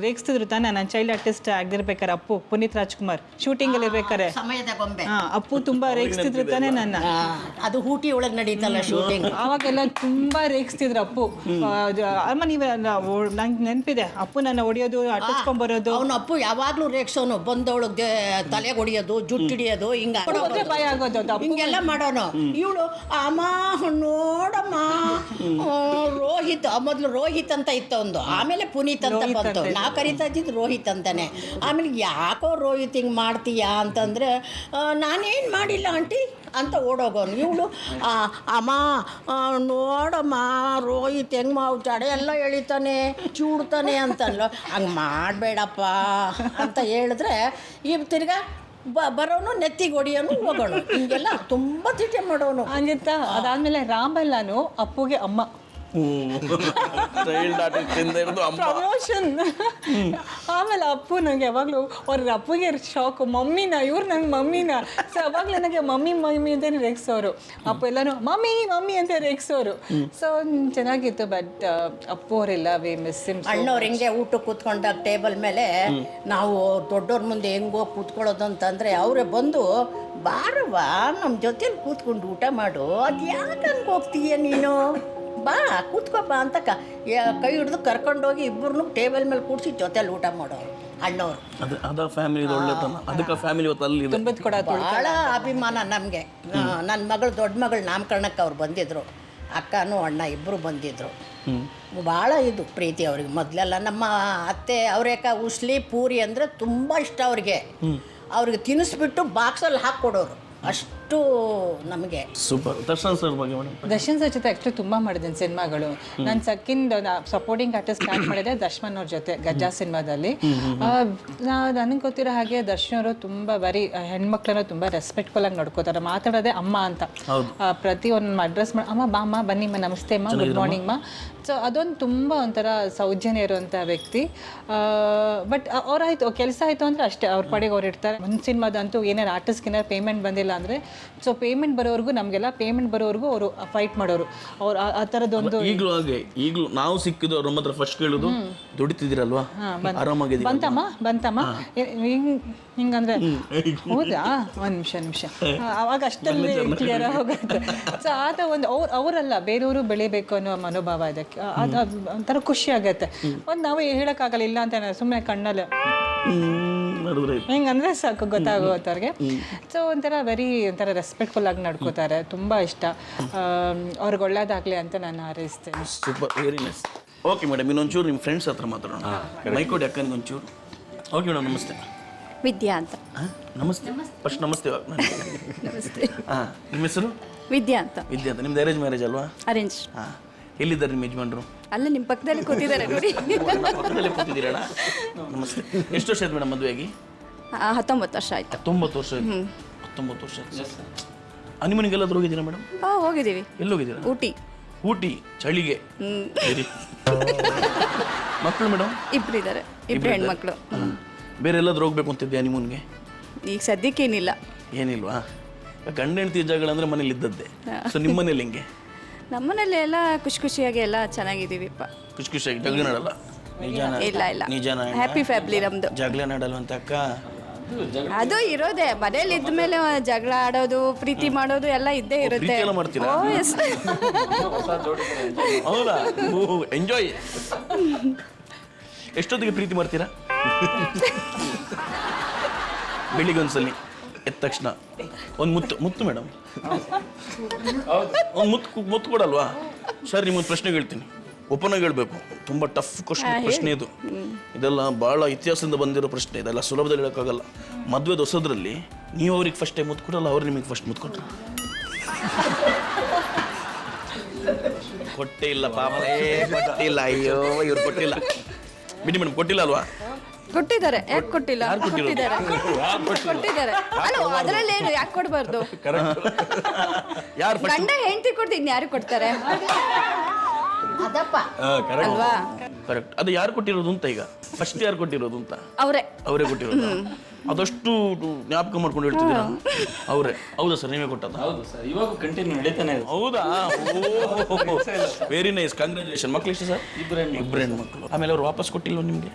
ರೇಗಿಸ್ತಿದ್ರು ತಾನೆ. ನಾನು ಚೈಲ್ಡ್ ಆರ್ಟಿಸ್ಟ್ ಆಗದಿರ್ಬೇಕಾರೆ ಅಪ್ಪು, ಪುನೀತ್ ರಾಜ್ಕುಮಾರ್ ಶೂಟಿಂಗಲ್ಲಿ ಇರ್ಬೇಕಾರೆ ಸಮಯದ ಗೊಂಬೆ ಅಪ್ಪು ತುಂಬ ರೇಗಿಸ್ತಿದ್ರು ತಾನೆ ನನ್ನ. ಅದು ಹೂಟಿ ಒಳಗೆ ನಡೀತಲ್ಲ ಶೂಟಿಂಗ್, ಆವಾಗೆಲ್ಲ ತುಂಬ ರೇಗಿಸ್ತಿದ್ರು ಅಪ್ಪು. ಅಮ್ಮ ನೀವು ನಂಗೆ ನೆನಪಿದೆ, ಅಪ್ಪು ನನ್ನ ಹೊಡಿಯೋದು, ಅಟ್ಟಿಸ್ಕೊಂಬರೋದು. ಅವನು ಅಪ್ಪು ಯಾವಾಗಲೂ ರೇಗ್ಸೋನು, ಬಂದವಳಿಗೆ ತಲೆ ಹೊಡಿಯೋದು, ಜುಟ್ಟು ಹಿಡಿಯೋದು, ಭಯ ಆಗೋದು ಅದು. ಹಿಂಗೆಲ್ಲ ಮಾಡೋನು. ಇವಳು ಅಮ್ಮ ನೋಡಮ್ಮ ರೋಹಿತ್, ಮೊದಲು ರೋಹಿತ್ ಅಂತ ಇತ್ತು ಒಂದು, ಆಮೇಲೆ ಪುನೀತ್ ಅಂತ ಬಂತು. ನಾ ಕರಿತಾ ಇದ್ದಿದ್ದು ರೋಹಿತ್ ಅಂತಾನೆ. ಆಮೇಲೆ ಯಾಕೋ ರೋಹಿತ್ ಹಿಂಗೆ ಮಾಡ್ತೀಯಾ ಅಂತಂದರೆ ನಾನೇನು ಮಾಡಿಲ್ಲ ಆಂಟಿ ಅಂತ ಓಡೋಗೋನು. ಇವಳು ಅಮ್ಮ ನೋಡಮ್ಮ ರೋಹಿತ್ ಹೆಂಗೆ ಜಡೆ ಎಲ್ಲ ಎಳಿತಾನೆ, ಚೂಡ್ತಾನೆ ಅಂತನ್ಲು. ಹಂಗೆ ಮಾಡಬೇಡಪ್ಪ ಅಂತ ಹೇಳಿದ್ರೆ ಈ ತಿರ್ಗಾ ಬರೋನು, ನೆತ್ತಿಗೆ ಹೊಡಿಯೋನು, ಹೋಗೋನು. ಹಿಂಗೆಲ್ಲ ತುಂಬ ತಿಟ್ಟೆ ಮಾಡೋನು. ಹಂಗಿತ್ತ. ಅದಾದಮೇಲೆ ರಾಮಲ್ಲಾನು ಅಪ್ಪುಗೆ ಅಮ್ಮ ಚೈಲ್ಡ್ ಆರ್ಟಿಸ್ಟ್ ಇಂದ ಹಿಡಿದು ಅಮ್ಮ ಪ್ರಮೋಷನ್. ಆಮೇಲೆ ಅಪ್ಪು ನನಗೆ ಯಾವಾಗಲೂ ಅವ್ರ ಅಪ್ಪುಗೆ ಶಾಕು, ಮಮ್ಮಿನ ಇವ್ರು ನಂಗೆ ಮಮ್ಮಿನ. ಸೊ ಅವಾಗಲೇ ನನಗೆ ಮಮ್ಮಿ ಮಮ್ಮಿ ಅಂತಲೇ ರೇಗಿಸೋರು. ಅಪ್ಪು ಎಲ್ಲನೂ ಮಮ್ಮಿ ಮಮ್ಮಿ ಅಂತ ರೇಗಿಸೋರು. ಸೊ ಚೆನ್ನಾಗಿತ್ತು. ಬಟ್ ಅಪ್ಪು ಅವರೆಲ್ಲ ವಿ ಮಿಸ್ ಹಿಮ್. ಅಣ್ಣವ್ರು ಹಿಂಗೆ ಊಟಕ್ಕೆ ಕೂತ್ಕೊಂಡಾಗ ಟೇಬಲ್ ಮೇಲೆ ನಾವು ದೊಡ್ಡವ್ರ ಮುಂದೆ ಹೆಂಗೆ ಹೋಗಿ ಕೂತ್ಕೊಳ್ಳೋದು ಅಂತಂದರೆ ಅವರೇ ಬಂದು ಬಾರವ್ವ ನಮ್ಮ ಜೊತೆಲಿ ಕೂತ್ಕೊಂಡು ಊಟ ಮಾಡು, ಅದು ಯಾಕೆ ಹಂಗೆ ಹೋಗ್ತೀಯ ನೀನು, ಬಾ ಕೂತ್ಕೊಬ್ಬ ಅಂತ ಕೈ ಹಿಡಿದು ಕರ್ಕೊಂಡೋಗಿ ಇಬ್ಬರನ್ನೂ ಟೇಬಲ್ ಮೇಲೆ ಕೂಡಿಸಿ ಜೊತೆಲಿ ಊಟ ಮಾಡೋರು ಅಣ್ಣವ್ರು. ಅದ ಫ್ಯಾಮಿಲಿ ಒಳ್ಳೆತನ. ಅದಕ್ಕೆ ಫ್ಯಾಮಿಲಿ ಇವತ್ತು ಅಲ್ಲಿ ತುಂಬದ ಕೂಡ ಭಾಳ ಅಭಿಮಾನ ನಮಗೆ. ನನ್ನ ಮಗಳು, ದೊಡ್ಡ ಮಗಳು ನಾಮಕರಣಕ್ಕೆ ಅವ್ರು ಬಂದಿದ್ದರು, ಅಕ್ಕನೂ ಅಣ್ಣ ಇಬ್ಬರು ಬಂದಿದ್ದರು. ಭಾಳ ಇದು ಪ್ರೀತಿ ಅವ್ರಿಗೆ. ಮೊದಲೆಲ್ಲ ನಮ್ಮ ಅತ್ತೆ ಅವರೇಕ ಉಸ್ಲಿ ಪೂರಿ ಅಂದರೆ ತುಂಬ ಇಷ್ಟ ಅವ್ರಿಗೆ. ಅವ್ರಿಗೆ ತಿನ್ನಿಸ್ಬಿಟ್ಟು ಬಾಕ್ಸಲ್ಲಿ ಹಾಕ್ಕೊಡೋರು, ಅಷ್ಟು ನಮಗೆ. ಸೂಪರ್. ದರ್ಶನ್ ಸರ್ ಬಗ್ಗೆ ಮೇಡಮ್? ದರ್ಶನ್ ಸರ್ ಜೊತೆ ಆ್ಯಕ್ಚುಲಿ ತುಂಬ ಮಾಡಿದ್ದೀನಿ ಸಿನಿಮಾಗಳು. ನಾನು ಸೆಕೆಂಡ್ ಸಪೋರ್ಟಿಂಗ್ ಆರ್ಟಿಸ್ಟ್ ಸ್ಟಾರ್ಟ್ ಮಾಡಿದೆ ದರ್ಶನ್ ಅವ್ರ ಜೊತೆ ಗಜ್ಜಾ ಸಿನಿಮಾದಲ್ಲಿ. ನನಗೆ ಗೊತ್ತಿರೋ ಹಾಗೆ ದರ್ಶನ್ ಅವರು ತುಂಬ ಬರೀ ಹೆಣ್ಮಕ್ಳನ್ನ ತುಂಬ ರೆಸ್ಪೆಕ್ಟ್ಫುಲ್ ಆಗಿ ನೋಡ್ಕೋತಾರೆ. ಮಾತಾಡೋದೇ ಅಮ್ಮ ಅಂತ. ಪ್ರತಿ ಒಂದು ಅಡ್ರೆಸ್ ಮಾಡಿ ಅಮ್ಮ ಬಾ ಅಮ್ಮ ಬನ್ನಿ ಅಮ್ಮ, ನಮಸ್ತೆ ಅಮ್ಮ, ಗುಡ್ ಮಾರ್ನಿಂಗ್ ಮಾ. ಸೊ ಅದೊಂದು ತುಂಬ ಒಂಥರ ಸೌಜನ್ಯ ಇರುವಂಥ ವ್ಯಕ್ತಿ. ಬಟ್ ಅವ್ರಾಯ್ತು ಕೆಲಸ ಆಯಿತು ಅಂದರೆ ಅಷ್ಟೇ, ಅವ್ರ ಪಾಡಿಗೆ ಅವ್ರು ಇರ್ತಾರೆ. ಒಂದು ಸಿನಿಮಾದಂತೂ ಏನಾರು ಆರ್ಟಿಸ್ಟ್ಗೆ ಏನಾರು ಪೇಮೆಂಟ್ ಬಂದಿಲ್ಲ ಅಂದರೆ ಸೊ ಪೇಮೆಂಟ್ ಬರೋವರೆಗೂ ನಮಗೆಲ್ಲ ಪೇಮೆಂಟ್ ಬರೋವರೆಗೂ ಅವರು ಫೈಟ್ ಮಾಡೋರು. ಅವ್ರು ಆ ಥರದ್ದೊಂದು ಈಗಲೂ ಹಾಗೆ. ಈಗಲೂ ನಾವು ಸಿಕ್ಕಿದ್ದು ಅವ್ರ ಹತ್ರ ಫಸ್ಟ್ ಕೇಳೋದು ದುಡಿತಿದ್ದೀರಲ್ವಾ, ಆರಾಮಾಗಿದ್ದೀವಿ ಬಂತಮ್ಮ ಹಿಂಗಂದ್ರೆ ಹೌದಾ, ಒಂದು ನಿಮಿಷ ಅವಾಗ ಅಷ್ಟಲ್ಲಿ ಕ್ಲಿಯರ್ ಹೋಗುತ್ತೆ. ಸೊ ಆತ ಒಂದು ಅವರಲ್ಲ ಬೇರೆಯವರು ಬೆಳಿಬೇಕು ಅನ್ನೋ ಮನೋಭಾವ ಇದಕ್ಕೆ. ಅದು ಒಂಥರ ಖುಷಿ ಆಗತ್ತೆ. ಒಂದು ನಾವು ಹೇಳೋಕ್ಕಾಗಲ್ಲ ಇಲ್ಲ ಅಂತ ಸುಮ್ಮನೆ ಕಣ್ಣಲ್ಲಿ ಹಿಂಗಂದ್ರೆ ಸಾಕು ಗೊತ್ತಾಗುತ್ತೆ ಅವ್ರಿಗೆ. ಸೊ ಒಂಥರ ಒಂಥರ ರೆಸ್ಪೆಕ್ಟ್ಫುಲ್ ಆಗಿ ನಡ್ಕೋತಾರೆ. ತುಂಬ ಇಷ್ಟ. ಅವ್ರಿಗೆ ಒಳ್ಳೇದಾಗಲಿ ಅಂತ ನಾನು ಹಾರೈಸ್ತೇನೆ. Super, very nice. Okay madam, ಇನ್ನೊಂಚೂರು ನಿಮ್ಮ ಫ್ರೆಂಡ್ಸ್ ಹತ್ರ ಮಾತಾಡೋಣ. ಮೈಕೋಡಿ ಅಕ್ಕನಿಗೆ ಒಂಚೂರು. ಓಕೆ ಮೇಡಮ್, ನಮಸ್ತೆ. ವಿದ್ಯಾ ಅಂತ. ನಮಸ್ತೆ. ಫಸ್ಟ್ ನಮಸ್ತೆ. ಹಾಂ, ನಿಮ್ಮ ಹೆಸರು? ವಿದ್ಯಾ ಅಂತ. ವಿದ್ಯಾ ಅಂತ. ನಿಮ್ದು ಅರೇಂಜ್ ಮ್ಯಾರೇಜ್ ಅಲ್ವಾ? ಅರೇಂಜ್. ಹಾಂ, ಎಲ್ಲಿದ್ದಾರೆ ನಿಮ್ಮ ಯಜಮಾನ್ರು? ಅಲ್ಲ ನಿಮ್ಮ ಪಕ್ಕದಲ್ಲಿ ಕೂತಿದ್ದಾರೆ ನೋಡಿ. ಪಕ್ಕದಲ್ಲೇ ಕೂತಿದ್ದೀರಣ್ಣ. ನಮಸ್ತೆ. ಎಷ್ಟು ವರ್ಷ ಆಯ್ತು ಮೇಡಮ್ ಮದುವೆಯಾಗಿ? 19 ವರ್ಷ ಆಯ್ತು. 19 ವರ್ಷ ಆಯ್ತು. 19 ವರ್ಷ ಆಯ್ತು. ಹನಿಮನಿಗೆಲ್ಲಾದ್ರೂ ಹೋಗಿದ್ದೀರಾ ಮೇಡಮ್? ಹೋಗಿದ್ದೀವಿ. ಎಲ್ಲಿ ಹೋಗಿದ್ದೀರಾ? ಊಟಿ. ಊಟಿ ಚಳಿಗೆ. ಮಕ್ಕಳು ಮೇಡಮ್? ಇಬ್ಬರಿದ್ದಾರೆ, ಇಬ್ಬರು ಹೆಣ್ಮಕ್ಳು. ಬೇರೆ ಎಲ್ಲಾದ್ರೂ ಹೋಗ್ಬೇಕು ಅಂತಿದ್ದೆ ಹನಿಮೂನ್ಗೆ? ಈಗ ಸದ್ಯಕ್ಕೇನಿಲ್ಲ. ಏನಿಲ್ವಾ? ಗಂಡ ಹೆಂಡತಿ ಜಗಳ ಮನೇಲಿ ಇದ್ದದ್ದೇ. ಸೊ ನಿಮ್ಮ ಮನೇಲಿ ಹೆಂಗೆ? ನಮ್ಮನೇಲಿ ಎಲ್ಲ ಖುಷಿ ಖುಷಿಯಾಗಿ ಎಲ್ಲ ಚೆನ್ನಾಗಿದ್ದೀವಿಪ್ಪ. ಖುಷಿ ಖುಷಿಯಾಗಿ ಜಗಳ ನಡಲ್ಲ? ನಿಜಾನ? ಇಲ್ಲ ಇಲ್ಲ, ನಿಜಾನ? ಹ್ಯಾಪಿ ಫ್ಯಾಮಿಲಿ ನಮ್ಮದು. ಜಗಳ ನಡಲ್ವಂತ ಅಕ್ಕ? ಅದು ಇರೋದೇ ಮನೇಲಿ ಇದ್ಮೇಲೆ ಜಗಳ ಆಡೋದು ಪ್ರೀತಿ ಮಾಡೋದು ಎಲ್ಲ ಇದ್ದೇ ಇರುತ್ತೆ. ಪ್ರೀತಿ ಎಲ್ಲ ಮಾಡ್ತೀರಾ? ಓ, yes. ಹೌದಾ? ಎಂಜಾಯ್. ಎಷ್ಟೊತ್ತಿಗೆ ಪ್ರೀತಿ ಮಾಡ್ತೀರಾ? ಬೆಳಿಗ್ಗೆ ಒಂದ್ಸಲಿ ಎದ್ದ ತಕ್ಷಣ ಒಂದು ಮುತ್ತು ಮೇಡಮ್, ಒಂದು ಮುತ್ತು ಕೊಡಲ್ವಾ? ಸರ್ ನಿಮ್ಮೊಂದು ಪ್ರಶ್ನೆ ಹೇಳ್ತೀನಿ, ಓಪನ್ ಆಗಿ ಹೇಳ್ಬೇಕು. ತುಂಬ ಟಫ್ ಪ್ರಶ್ನೆ ಇದು. ಇದೆಲ್ಲ ಭಾಳ ಇತಿಹಾಸದಿಂದ ಬಂದಿರೋ ಪ್ರಶ್ನೆ, ಇದೆಲ್ಲ ಸುಲಭದಲ್ಲಿ ಹೇಳೋಕ್ಕಾಗಲ್ಲ. ಮದುವೆ ಹೊಸದ್ರಲ್ಲಿ ನೀವು ಅವ್ರಿಗೆ ಫಸ್ಟ್ ಟೈಮ್ ಮುತ್ತು ಕೊಡಲ್ಲ, ಅವ್ರು ನಿಮಗೆ ಫಸ್ಟ್ ಮುತ್ತು ಕೊಟ್ಟರು. ಕೊಟ್ಟೇ ಇಲ್ಲ ಪಾಪ, ಕೊಟ್ಟಿಲ್ಲ. ಅಯ್ಯೋ ಇವ್ರು ಕೊಟ್ಟಿಲ್ಲ. ಬಿಡಿ ಮೇಡಮ್, ಕೊಟ್ಟಿಲ್ಲ ಅಲ್ವಾ? ಕೊಟ್ಟಿದ್ದಾರೆ. ಯಾಕೆ ಕೊಟ್ಟಿಲ್ಲ? ಕೊಟ್ಟಿದ್ದಾರೆ. ಅಲ್ಲ, ಅದರಲ್ಲೇನು, ಯಾಕೆ ಕೊಡಬಾರ್ದು? ಯಾರು ಫಸ್ಟ್? ಗಂಡ ಹೆಂಡತಿ ಕೊಡ್ತೀನಿ, ಇನ್ನು ಯಾರು ಕೊಡ್ತಾರೆ ಅದಪ್ಪ ಅಲ್ವಾ? ಕರೆಕ್ಟ್. ಅದು ಯಾರು ಕೊಟ್ಟಿರೋದು ಅಂತ, ಈಗ ಫಸ್ಟ್ ಯಾರು ಕೊಟ್ಟಿರೋದು ಅಂತ? ಅವರೇ ಕೊಟ್ಟಿರೋದು. ಅದಷ್ಟು ಜ್ಞಾಪಕ ಮಾಡ್ಕೊಂಡು ಹೇಳ್ತಿದ್ದೀರಾ? ಅವರೇ. ಹೌದಾ ಸರ್, ನೀವೇ ಕೊಟ್ಟದ? ಹೌದು ಸರ್, ಇವಾಗ ಕಂಟಿನ್ಯೂ ನಡೀತಾನೆ ಇದೆ. ಹೌದಾ? Very nice, congratulation. ಮಕ್ಳು ಎಷ್ಟು ಸರ್? ಇಬ್ಬರು ಹೆಣ್ಮಕ್ಳು. ಆಮೇಲೆ ಅವ್ರು ವಾಪಸ್ ಕೊಟ್ಟಿಲ್ವ ನಿಮಗೆ?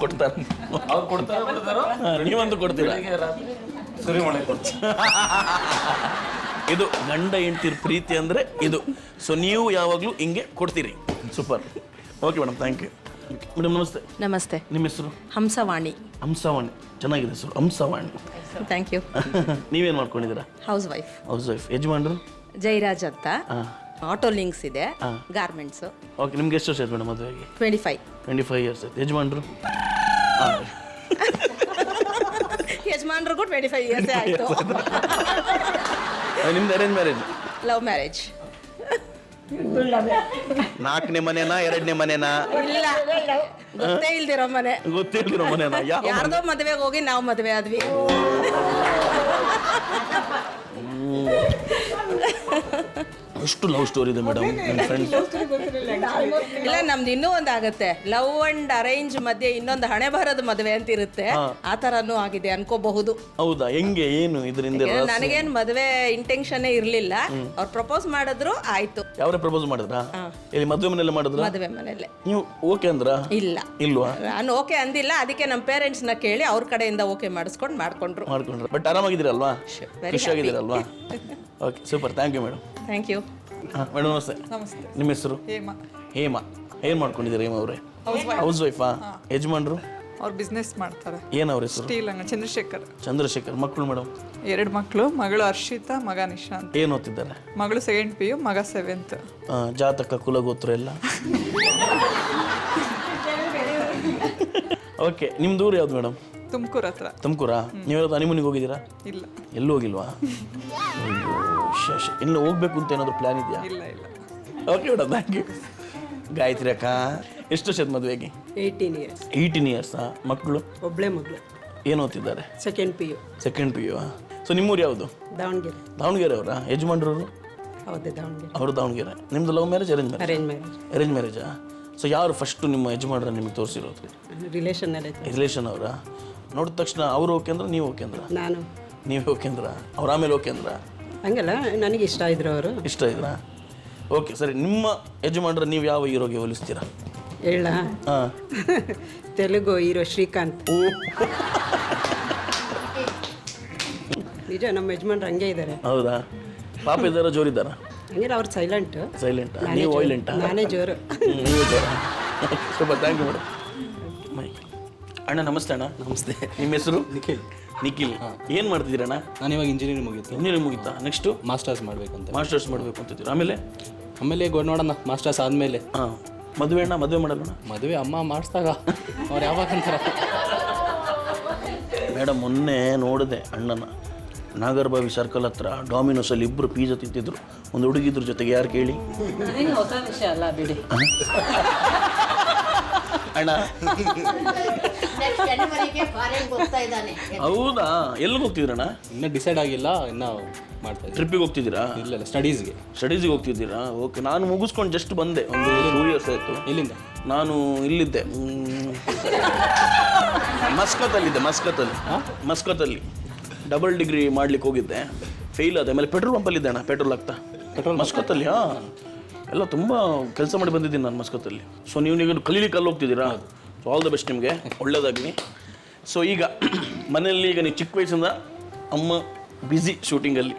ಕೊಡ್ತಾರೆ. ಅವ್ರು ಕೊಡ್ತಾರೋ ನೀವಂತೂ ಕೊಡ್ತೀರಾ? ಸರಿ ಮಾಡಿ ಕೊಡ್ತೀನಿ. ಇದು ಗಂಡ ಹೆಂಡ್ತಿರ್ ಪ್ರೀತಿ ಅಂದರೆ ಇದು. ಸೊ ನೀವು ಯಾವಾಗಲೂ ಹಿಂಗೆ ಕೊಡ್ತೀರಿ. Super. Okay madam, thank you. Madam ನಮಸ್ತೆ. ನಮಸ್ತೆ. ನಿಮ್ಮ ಹೆಸರು? ಹಂಸವಾಣಿ. ಹಂಸವಾಣಿ, ಚೆನ್ನಾಗಿದೆ ಹೆಸರು, ಹಂಸವಾಣಿ. Thank you. ನೀವೇನು ಮಾಡ್ಕೊಂಡಿದ್ದೀರಾ? Housewife. Housewife. ಯಜಮಾನ್ರು? ಜೈರಾಜ್ ಅಂತ. ಹಾಂ. ಆಟೋ ಲಿಂಕ್ಸ್ ಇದೆ, ಗಾರ್ಮೆಂಟ್ಸು. ಓಕೆ, ನಿಮ್ಗೆ ಎಷ್ಟು ವರ್ಷ ಆಯ್ತು ಮೇಡಮ್ ಮದುವೆಗೆ? 25 ಇಯರ್ಸ್ ಆಯ್ತು. ಯಜಮಾನ್ರು? ಯಜಮಾನ್ರಿಗೂ 25 ಇಯರ್ಸೇ ಆಯಿತು. ನಿಮ್ದು ಅರೇಂಜ್ ಮ್ಯಾರೇಜ್? Love marriage. 4ನೇ ಮನೆನಾ 2ನೇ ಮನೆನಾ? ಇಲ್ಲ, ಗೊತ್ತೇ ಇಲ್ದಿರೋ ಮನೆ. ಗೊತ್ತಿಲ್ದಿರೋ ಮನೆನಾ? ಯಾರ್ದೋ ಮದುವೆಗೆ ಹೋಗಿ ನಾವು ಮದುವೆ ಆದ್ವಿ. ಅಷ್ಟು ಲವ್ ಸ್ಟೋರಿ ಇದೆ ಮೇಡಮ್ ನನ್ನ ಫ್ರೆಂಡ್ಸ್. ಇಲ್ಲ, ನಮ್ದು ಇನ್ನೂ ಒಂದು ಆಗುತ್ತೆ, ಲವ್ ಅಂಡ್ ಅರೇಂಜ್ ಮಧ್ಯೆ ಇನ್ನೊಂದು ಹಣೆ ಬರದ ಮದುವೆ ಅಂತ ಇರುತ್ತೆ. ಆ ಥರನೂ ಆಗಿದೆ ಅನ್ಕೋಬಹುದು. ಹೌದಾ? ಹೆಂಗೆ, ಏನು ಇದರಿಂದ? ನನಗೇನು ಮದುವೆ ಇಂಟೆನ್ಷನ್ ಇರ್ಲಿಲ್ಲ. ಅವ್ರು ಪ್ರಪೋಸ್ ಮಾಡಿದ್ರು, ಆಯ್ತು. ಯಾವ್ರೆ ಪ್ರಪೋಸ್ ಮಾಡಿದ್ರಾ? ಇಲ್ಲಿ ಮದುವೆ ಮನೆಯಲ್ಲ ಮಾಡಿದ್ರ? ಮದುವೆ ಮನೆಯಲ್ಲೇ. ನೀವು ಓಕೆ ಅಂದ್ರ? ಇಲ್ಲ, ಇಲ್ವಾ? ನಾನು ಓಕೆ ಅಂದಿಲ್ಲ. ಅದಕ್ಕೆ ನಮ್ಮ ಪೇರೆಂಟ್ಸ್ನ ಕೇಳಿ ಅವ್ರ ಕಡೆಯಿಂದ ಓಕೆ ಮಾಡ್ಕೊಂಡ್ರು. ಬಟ್ ಆರಾಮಾಗಿದ್ದೀರಲ್ವಾ? ಖುಷಿಯಾಗಿದ್ದೀರಲ್ವಾ? Okay, super. Thank you madam. Thank you. ಹಾಂ ಮೇಡಮ್, ನಮಸ್ತೆ. ನಿಮ್ಮ ಹೆಸರು? ಹೇಮಾ. ಏನು ಮಾಡ್ಕೊಂಡಿದ್ದೀರಾ ಹೇಮಾ ಅವರೇ? ಹೌಸ್ ವೈಫಾ? ಯಜಮಾನ್ರು? ಅವ್ರು ಬಿಸ್ನೆಸ್ ಮಾಡ್ತಾರೆ. ಏನು ಅವ್ರ ಹೆಸರು? ಸ್ಟೀಲ್ ಅಂಗಡಿ. ಚಂದ್ರಶೇಖರ್. ಮಕ್ಕಳು ಮೇಡಮ್? 2 ಮಕ್ಕಳು. ಮಗಳು ಹರ್ಷಿತಾ, ಮಗ ನಿಶಾಂತ್. ಏನು ಓದ್ತಿದ್ದಾರೆ? ಮಗಳು 2nd PU, ಮಗ 7th. ಜಾತಕ ಕುಲಗೋತ್ರ ಎಲ್ಲ? ಓಕೆ, ನಿಮ್ಮ ದೂರ ಯಾವ್ದು ಮೇಡಮ್? ತುಮಕೂರು ಹತ್ರ. ತುಮಕೂರಾ? ನೀವು ಯಾವ್ದು ಹನಿಮೂನಿಗೆ ಹೋಗಿದ್ದೀರಾ? ಇಲ್ಲ. ಎಲ್ಲೂ ಹೋಗಿಲ್ವಾ? ಇನ್ನು ಹೋಗ್ಬೇಕು ಅಂತ ಏನಾದರೂ ಪ್ಲ್ಯಾನ್ ಇದೆಯಾ? ಇಲ್ಲ. Okay madam, thank you. Gayatri ಅಕ್ಕ, ಎಷ್ಟು ವರ್ಷದ ಮದುವೆಗೆ? 18 years. 18 ಇಯರ್ಸಾ? ಮಕ್ಕಳು? ಒಬ್ಬಳೇ ಮಗಳು. ಏನು ಓದ್ತಿದ್ದಾರೆ? 2nd PU. 2nd PU. So ನಿಮ್ಮೂರು ಯಾವುದು? ದಾವಣಗೆರೆ. ದಾವಣಗೆರೆ ಅವರಾ? ಯಜಮಾನ್ರವರು? ಹೌದು, ದಾವಣಗೆರೆ. ಅವರು ದಾವಣಗೆರೆ. ನಿಮ್ಮದು love marriage arrange marriage? Arrange marriage. Arrange ಮ್ಯಾರೇಜಾ? ಸೊ ಯಾರು ಫಸ್ಟು ನಿಮ್ಮ ಯಜಮಾನ್ರ ನಿಮಗೆ ತೋರಿಸಿರೋದು? ರಿಲೇಷನ್ ಅವರಾ? ನೋಡಿದ ತಕ್ಷಣ ಅವರು ಓಕೆ ಅಂದ್ರೆ ನೀವು ಓಕೆ ಅಂದ್ರ? ನಾನು. ನೀವೇ ಓಕೆ ಅಂದ್ರ? ಅವ್ರ ಆಮೇಲೆ ಓಕೆ ಅಂದ್ರ? ಹಂಗಲ್ಲ, ನನಗೆ ಇಷ್ಟ ಇದ್ರು ಅವರು. ಇಷ್ಟ ಇದ್ರಾ? ಓಕೆ, ಸರಿ. ನಿಮ್ಮ ಯಜಮಾನ್ರ ನೀವು ಯಾವ ಹೀರೋಗೆ ಹೋಲಿಸ್ತೀರಾ? ಹೇಳ? ಹಾಂ. ತೆಲುಗು ಹೀರೋ ಶ್ರೀಕಾಂತ್. ನಿಜ, ನಮ್ಮ ಯಜಮಾನ್ರು ಹಂಗೆ ಇದ್ದಾರೆ. ಹೌದಾ? ಪಾಪ ಇದ್ದಾರ, ಜೋರಿದ್ದಾರಾ? ಹಂಗಿಲ್ಲ, ಅವ್ರು ಸೈಲೆಂಟು. ಸೈಲೆಂಟಾ? ನೀವು ವೈಲೆಂಟಾ? ನಾನೇ ಜೋರು. ನೀವು ಜೋರ. ಸ್ವಲ್ಪ ಥ್ಯಾಂಕ್ ಯು ಮೇಡಮ್. ಅಣ್ಣ ನಮಸ್ತೆ. ಅಣ್ಣ ನಮಸ್ತೆ. ನಿಮ್ಮ ಹೆಸರು? ನಿಖಿಲ್. ನಿಖಿಲ್. ಏನು ಮಾಡ್ತಿದ್ದೀರಣ್ಣ? ನಾನು ಇವಾಗ ಇಂಜಿನಿಯರಿಂಗ್ ಮುಗೀತು. ಇಂಜಿನಿಯರಿಂಗ್ ಮುಗಿತಾ? ನೆಕ್ಸ್ಟು ಮಾಸ್ಟರ್ಸ್ ಮಾಡಬೇಕು ಅಂತ. ಮಾಸ್ಟರ್ಸ್ ಮಾಡಬೇಕು ಅಂತಿದ್ದೀರಾ? ಆಮೇಲೆ ನೋಡೋಣ, ಮಾಸ್ಟರ್ಸ್ ಆದಮೇಲೆ. ಹಾಂ. ಮದುವೆ ಅಣ್ಣ? ಮದುವೆ ಮಾಡಲ್ಲ? ಮದುವೆ ಅಮ್ಮ ಮಾಡಿಸ್ದಾಗ ಅವ್ರು ಯಾವಾಗ ಅಂತಾರೆ. ಮೇಡಮ್, ಮೊನ್ನೆ ನೋಡಿದೆ ಅಣ್ಣನ ನಾಗರಬಾವಿ ಸರ್ಕಲ್ ಹತ್ರ ಡಾಮಿನೋಸಲ್ಲಿ ಇಬ್ಬರು ಪಿಜ್ಜಾ ತಿಂತಿದ್ರು. ಒಂದು ಹುಡುಗಿದ್ರ ಜೊತೆಗೆ. ಯಾರು ಕೇಳಿ? ಹೊಸ ವಿಷಯ ಅಲ್ಲ ಬಿಡಿ. ಅಣ್ಣ ಹೌದಾ? ಎಲ್ಲಿಗೆ ಹೋಗ್ತಿದ್ದೀರಣ್ಣ? ಇನ್ನೂ ಡಿಸೈಡ್ ಆಗಿಲ್ಲ, ಇನ್ನೂ ಮಾಡ್ತಾ ಇದ್ದೀನಿ. ಟ್ರಿಪ್ಪಿಗೆ ಹೋಗ್ತಿದ್ದೀರಾ? ಇಲ್ಲ, ಸ್ಟಡೀಸ್ಗೆ ಹೋಗ್ತಿದ್ದೀರಾ? ಓಕೆ. ನಾನು ಮುಗಿಸ್ಕೊಂಡು ಜಸ್ಟ್ ಬಂದೆ, ಒಂದು 2 years ಆಯಿತು. ಎಲ್ಲಿಂದ? ನಾನು ಇಲ್ಲಿದ್ದೆ, ಮಸ್ಕತ್ತಲ್ಲಿ ಡಬಲ್ ಡಿಗ್ರಿ ಮಾಡ್ಲಿಕ್ಕೆ ಹೋಗಿದ್ದೆ. ಫೇಲ್ ಆದ. ಆಮೇಲೆ ಪೆಟ್ರೋಲ್ ಪಂಪಲ್ಲಿದ್ದೆ ಅಣ್ಣ, ಪೆಟ್ರೋಲ್ ಆಗ್ತಾ. ಮಸ್ಕತ್ತಲ್ಲಿ? ಹಾಂ, ಎಲ್ಲ ತುಂಬ ಕೆಲಸ ಮಾಡಿ ಬಂದಿದ್ದೀನಿ ನಾನು ಮಸ್ಕತ್ತಲ್ಲಿ. ಸೊ ನೀವು ಕಲೀಲಿಕ್ಕೆ ಅಲ್ಲಿ ಹೋಗ್ತಿದ್ದೀರಾ? ಸೊ ಆಲ್ ದ ಬೆಸ್ಟ್ ನಿಮಗೆ, ಒಳ್ಳೇದಾಗಲಿ. ಸೊ ಈಗ ಮನೆಯಲ್ಲಿ ಈಗ ನೀವು ಚಿಕ್ಕ ವಯಸ್ಸಿಂದ ಅಮ್ಮ ಬ್ಯುಸಿ ಶೂಟಿಂಗಲ್ಲಿ,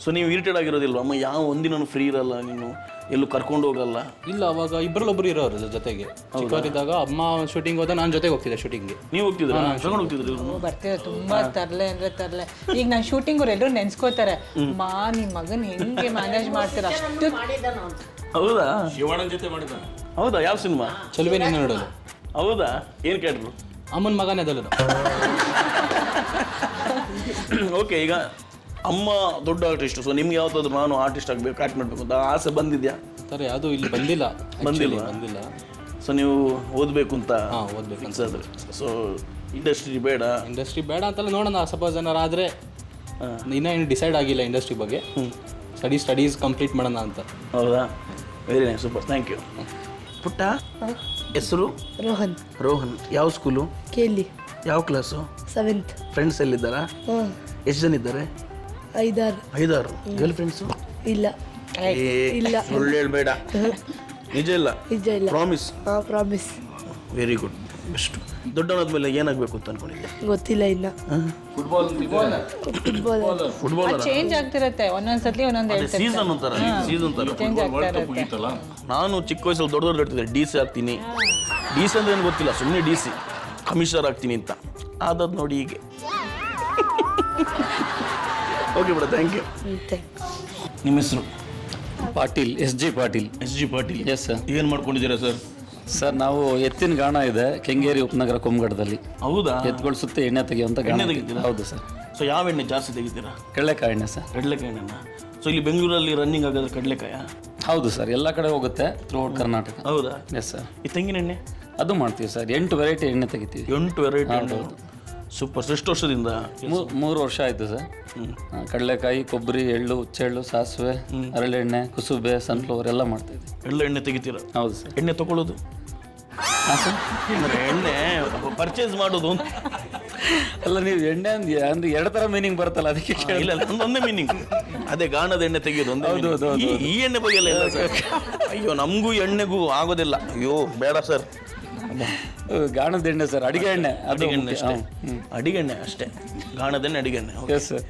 ಸೊ ನೀವು ಇರಿಟೇಡ್ ಆಗಿರೋದಿಲ್ವ? ಅಮ್ಮ ಯಾವ ಒಂದಿನೂ ಫ್ರೀ ಇರಲ್ಲ, ನೀನು ಎಲ್ಲೂ ಕರ್ಕೊಂಡು ಹೋಗಲ್ಲ? ಇಲ್ಲ, ಅವಾಗ ಇಬ್ಬರಲ್ಲೊಬ್ರು ಇರೋರು ಜೊತೆಗೆ. ಚಿಕ್ಕವರಿದ್ದಾಗ ಅಮ್ಮ ಶೂಟಿಂಗ್ ಹೋದ ನಾನು ಜೊತೆಗೆ ಹೋಗ್ತಿದ್ದೆ ಶೂಟಿಂಗ್ಗೆ. ನೀವು ಹೋಗ್ತಿದ್ರ ಕರ್ಕೊಂಡು ಹೋಗ್ತಿದ್ರಿ? ಬರ್ತೀರ ತುಂಬಾ ತರ್ಲೆ ಅಂದ್ರೆ ತರ್ಲೆ. ಈಗ ನಾನು ಶೂಟಿಂಗ್ ಅವ್ರು ಎಲ್ಲರೂ ನೆನ್ಸ್ಕೋತಾರೆ, ಮಾ ನಿಮ್ ಮಗನ್ ಹೆಂಗೆ ಮ್ಯಾನೇಜ್ ಮಾಡ್ತೀರ ಅಷ್ಟು. ಹೌದಾ? ಶಿವಣ್ಣನ ಜೊತೆ ಮಾಡಿದ. ಹೌದಾ? ಯಾವ ಸಿನಿಮಾ? ಚೆಲುವೆ ನಿನ್ನ ನೋಡಲು. ಹೌದಾ? ಏನು ಕೇಳಿದ್ರು? ಅಮ್ಮನ ಮಗನೇ ಅದಲ್ಲ. ಓಕೆ, ಈಗ ಅಮ್ಮ ದೊಡ್ಡ ಆರ್ಟಿಸ್ಟ್, ಸೊ ನಿಮ್ಗೆ ಯಾವತ್ತಾದ್ರು ನಾನು ಆರ್ಟಿಸ್ಟ್ ಆಗಬೇಕು, ಆ್ಯಕ್ಟ್ ಮಾಡಬೇಕು ಅಂತ ಆಸೆ ಬಂದಿದ್ಯಾ? ಸರ್ ಯಾವುದು ಇಲ್ಲಿ ಬಂದಿಲ್ಲ. ಬಂದಿಲ್ಲ. ಸೊ ನೀವು ಓದಬೇಕು ಅಂತ ಓದ್ಬೇಕು ಫಿಕ್ಸ್ ಆದ್ರೆ, ಸೊ ಇಂಡಸ್ಟ್ರಿ ಬೇಡ? ಇಂಡಸ್ಟ್ರಿ ಬೇಡ ಅಂತಲ್ಲ, ನೋಡೋಣ. ಸಪೋಸ್ ಏನಾರು ಆದರೆ ಇನ್ನೂ ಏನು ಡಿಸೈಡ್ ಆಗಿಲ್ಲ ಇಂಡಸ್ಟ್ರಿ ಬಗ್ಗೆ. ಸ್ಟಡೀಸ್ ಕಂಪ್ಲೀಟ್ ಮಾಡೋಣ ಅಂತ. ಹೌದಾ? Very nice, super, thank you. ಪುಟ್ಟ ಹೆಸರು? ರೋಹನ್. ರೋಹನ್. ಯಾವ ಸ್ಕೂಲು? ಕೇಳಿ. ಯಾವ ಕ್ಲಾಸು? 7th. ಫ್ರೆಂಡ್ಸ್ ಎಲ್ಲಿದ್ದಾರಾ? ಎಷ್ಟು ಜನ ಇದ್ದಾರೆ? 5-6. Girl friends? ಇಲ್ಲ. ಇಲ್ಲ. ಸುಳ್ಳು ಹೇಳ್ಬೇಡ. ನಿಜ ಇಲ್ಲ? ನಿಜ ಇಲ್ಲ. Promise? Promise. Very good, best. ದೊಡ್ಡವನಾದ್ಮೇಲೆ ಏನಾಗಬೇಕು ಅಂತ ಅನ್ಕೊಂಡಿದ್ದೆ? ಗೊತ್ತಿಲ್ಲ ಇನ್ನ. ಫುಟ್ಬಾಲ್ ಚೇಂಜ್ ಆಗ್ತಿರತ್ತೆ ಒಂದೊಂದ್ಸತಿ ಒಂದೊಂದು ಸೀಸನ್ ಅಂತಾರ, ಸೀಸನ್ ತರ. ಚೇಂಜ್ ಆಗ್ತಾ ಇರತ್ತೆ. ನಾನು ಚಿಕ್ಕ ವಯಸ್ಸಲ್ಲಿ ದೊಡ್ಡ ದೊಡ್ಡ ಹೇಳ್ತಿದ್ದೆ, ಡಿ ಸಿ ಆಗ್ತೀನಿ. ಡಿ ಸಿ ಅಂದ್ರೆ ಏನು ಗೊತ್ತಿಲ್ಲ, ಸುಮ್ಮನೆ ಡಿ ಸಿ ಕಮಿಷನರ್ ಆಗ್ತೀನಿ ಅಂತ. ಆದದ್ದು ನೋಡಿ ಹೀಗೆ. ಓಕೆ ಬಿಡ, ಥ್ಯಾಂಕ್ ಯು. ನಿಮ್ಮ ಹೆಸರು? Patil, S G Patil. S G Patil. Yes sir. ಏನು ಮಾಡ್ಕೊಂಡಿದ್ದೀರಾ ಸರ್? ಸರ್ ನಾವು ಎತ್ತಿನ ಗಾಣ ಇದೆ ಕೆಂಗೇರಿ ಉಪನಗರ ಕೊಮ್ಮಗಡದಲ್ಲಿ. ಹೌದಾ? ಎತ್ತುಗಳ ಸುತ್ತ ಎಣ್ಣೆ ತೆಗೆಯುವಂಥ ಎಣ್ಣೆ ತೆಗಿತೀರಾ? ಹೌದು ಸರ್. ಸೊ ಯಾವ ಎಣ್ಣೆ ಜಾಸ್ತಿ ತೆಗಿತೀರಾ? ಕಡಲೆಕಾಯಿ ಎಣ್ಣೆ ಸರ್. ಕಡಲೆಕಾಯಿ ಎಣ್ಣೆನ? ಸೊ ಇಲ್ಲಿ ಬೆಂಗಳೂರಲ್ಲಿ ರನ್ನಿಂಗ್ ಆಗೋದು ಕಡಲೆಕಾಯ? ಹೌದು ಸರ್, ಎಲ್ಲ ಕಡೆ ಹೋಗುತ್ತೆ ಥ್ರೂಔಟ್ ಕರ್ನಾಟಕ. ಹೌದಾ? Yes sir. ಈ ತೆಂಗಿನ ಎಣ್ಣೆ ಅದು ಮಾಡ್ತೀವಿ ಸರ್. 8 ವೆರೈಟಿ ಎಣ್ಣೆ ತೆಗಿತೀವಿ. 8 ವೆರೈಟಿ? ಸೂಪರ್. ಎಷ್ಟು ವರ್ಷದಿಂದ? 3 ವರ್ಷ ಆಯಿತು ಸರ್. ಕಡಲೆಕಾಯಿ, ಕೊಬ್ಬರಿ, ಎಳ್ಳು, ಹುಚ್ಚೆಳ್ಳು, ಸಾಸಿವೆ, ಹರಳೆಣ್ಣೆ, ಕುಸುಬೆ, ಸನ್ಫ್ಲವರ್ ಎಲ್ಲ ಮಾಡ್ತಾಯಿದ್ವಿ. ಎಲ್ಲ ಎಣ್ಣೆ ತೆಗಿತೀರಾ? ಹೌದು ಸರ್. ಎಣ್ಣೆ ತಗೊಳ್ಳೋದು? ಹಾಂ ಸರ್. ಅಂದರೆ ಎಣ್ಣೆ ಪರ್ಚೇಸ್ ಮಾಡೋದು ಅಂತ ಅಲ್ಲ, ನೀವು ಎಣ್ಣೆ ಅಂದ್ರೆ 2 ಥರ ಮೀನಿಂಗ್ ಬರುತ್ತಲ್ಲ, ಅದಕ್ಕೆ ಇಲ್ಲ, ಒಂದೇ ಮೀನಿಂಗ್. ಅದೇ ಗಾಣದ ಎಣ್ಣೆ ತೆಗೆಯೋದು ಒಂದೇ. ಈ ಎಣ್ಣೆ ಬಗ್ಗೆ ಎಲ್ಲ ಇಲ್ಲ ಸರ್. ಅಯ್ಯೋ, ನಮಗೂ ಎಣ್ಣೆಗೂ ಆಗೋದಿಲ್ಲ. ಅಯ್ಯೋ ಬೇಡ ಸರ್. ಗಾಣದ ಎಣ್ಣೆ ಸರ್, ಅಡಿಗೆ ಎಣ್ಣೆ. ಅಡಿಗೆ ಎಣ್ಣೆ ಅಷ್ಟೇ. ಅಡಿಗೆ ಎಣ್ಣೆ ಅಷ್ಟೇ, ಗಾಣದ ಎಣ್ಣೆ, ಅಡಿಗೆ ಎಣ್ಣೆ. Yes sir.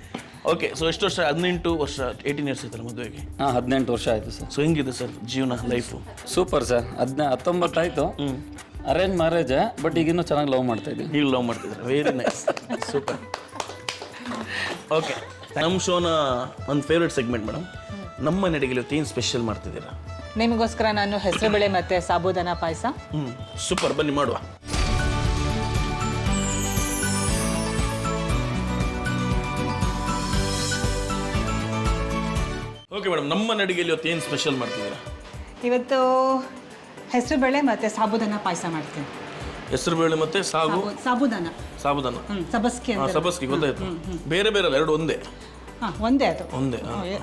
ಓಕೆ, ಸೊ ಎಷ್ಟು ವರ್ಷ? 18 ವರ್ಷ, 18 ಇಯರ್ಸ್ ಆಯ್ತಲ್ಲ ಮದುವೆಗೆ? ಹಾಂ, 18 ವರ್ಷ ಆಯಿತು ಸರ್. ಸೊ ಹೆಂಗಿದೆ ಸರ್ ಜೀವನ, ಲೈಫು? Super sir. 19 ಆಯಿತು. ಅರೇಂಜ್ ಮ್ಯಾರೇಜ್, ಬಟ್ ಈಗಿನ್ನೂ ಚೆನ್ನಾಗಿ ಲವ್ ಮಾಡ್ತಾ ಇದ್ದೀವಿ. ನೀವು ಲವ್ ಮಾಡ್ತಿದ್ರೆ ವೆರಿ ನೈಸ್, ಸೂಪರ್. ಓಕೆ, ನಮ್ಮ ಶೋನ ಒಂದು ಫೇವ್ರೆಟ್ ಸೆಗ್ಮೆಂಟ್ ಮೇಡಮ್. ನಮ್ಮ ನಡಿಗೆ ಇವತ್ತು ಏನು ಸ್ಪೆಷಲ್ ಮಾಡ್ತಿದ್ದೀರಾ? ನಿಮಗೋಸ್ಕರ ನಾನು ಹೆಸರುಬೇಳೆ ಮತ್ತು ಸಾಬೂದಾನ ಪಾಯಸ. ಸೂಪರ್, ಬನ್ನಿ ಮಾಡುವ. ಓಕೆ ಮೇಡಮ್, ನಮ್ಮ ನಡಿಗೆಯಲ್ಲಿ ಇವತ್ತು ಏನು ಸ್ಪೆಷಲ್ ಮಾಡ್ತಿದ್ದೀರಾ? ಇವತ್ತು ಹೆಸರುಬೇಳೆ ಮತ್ತು ಸಾಬೂದಾನ ಪಾಯಸ ಮಾಡ್ತೀನಿ. ಹೆಸರುಬೇಳೆ ಮತ್ತು ಸಾಬೂದಾನ. ಸಾಬೂದಾನ, ಸಬಸ್ಕಿ ಅಂತ. ಸಬಸ್ಕಿ ಗೊತ್ತಾಯ್ತು. ಬೇರೆ ಬೇರೆ ಅಲ್ಲ, 2 ಒಂದೇ? ಒಂದೇ ಅದು. ಒಂದೇ?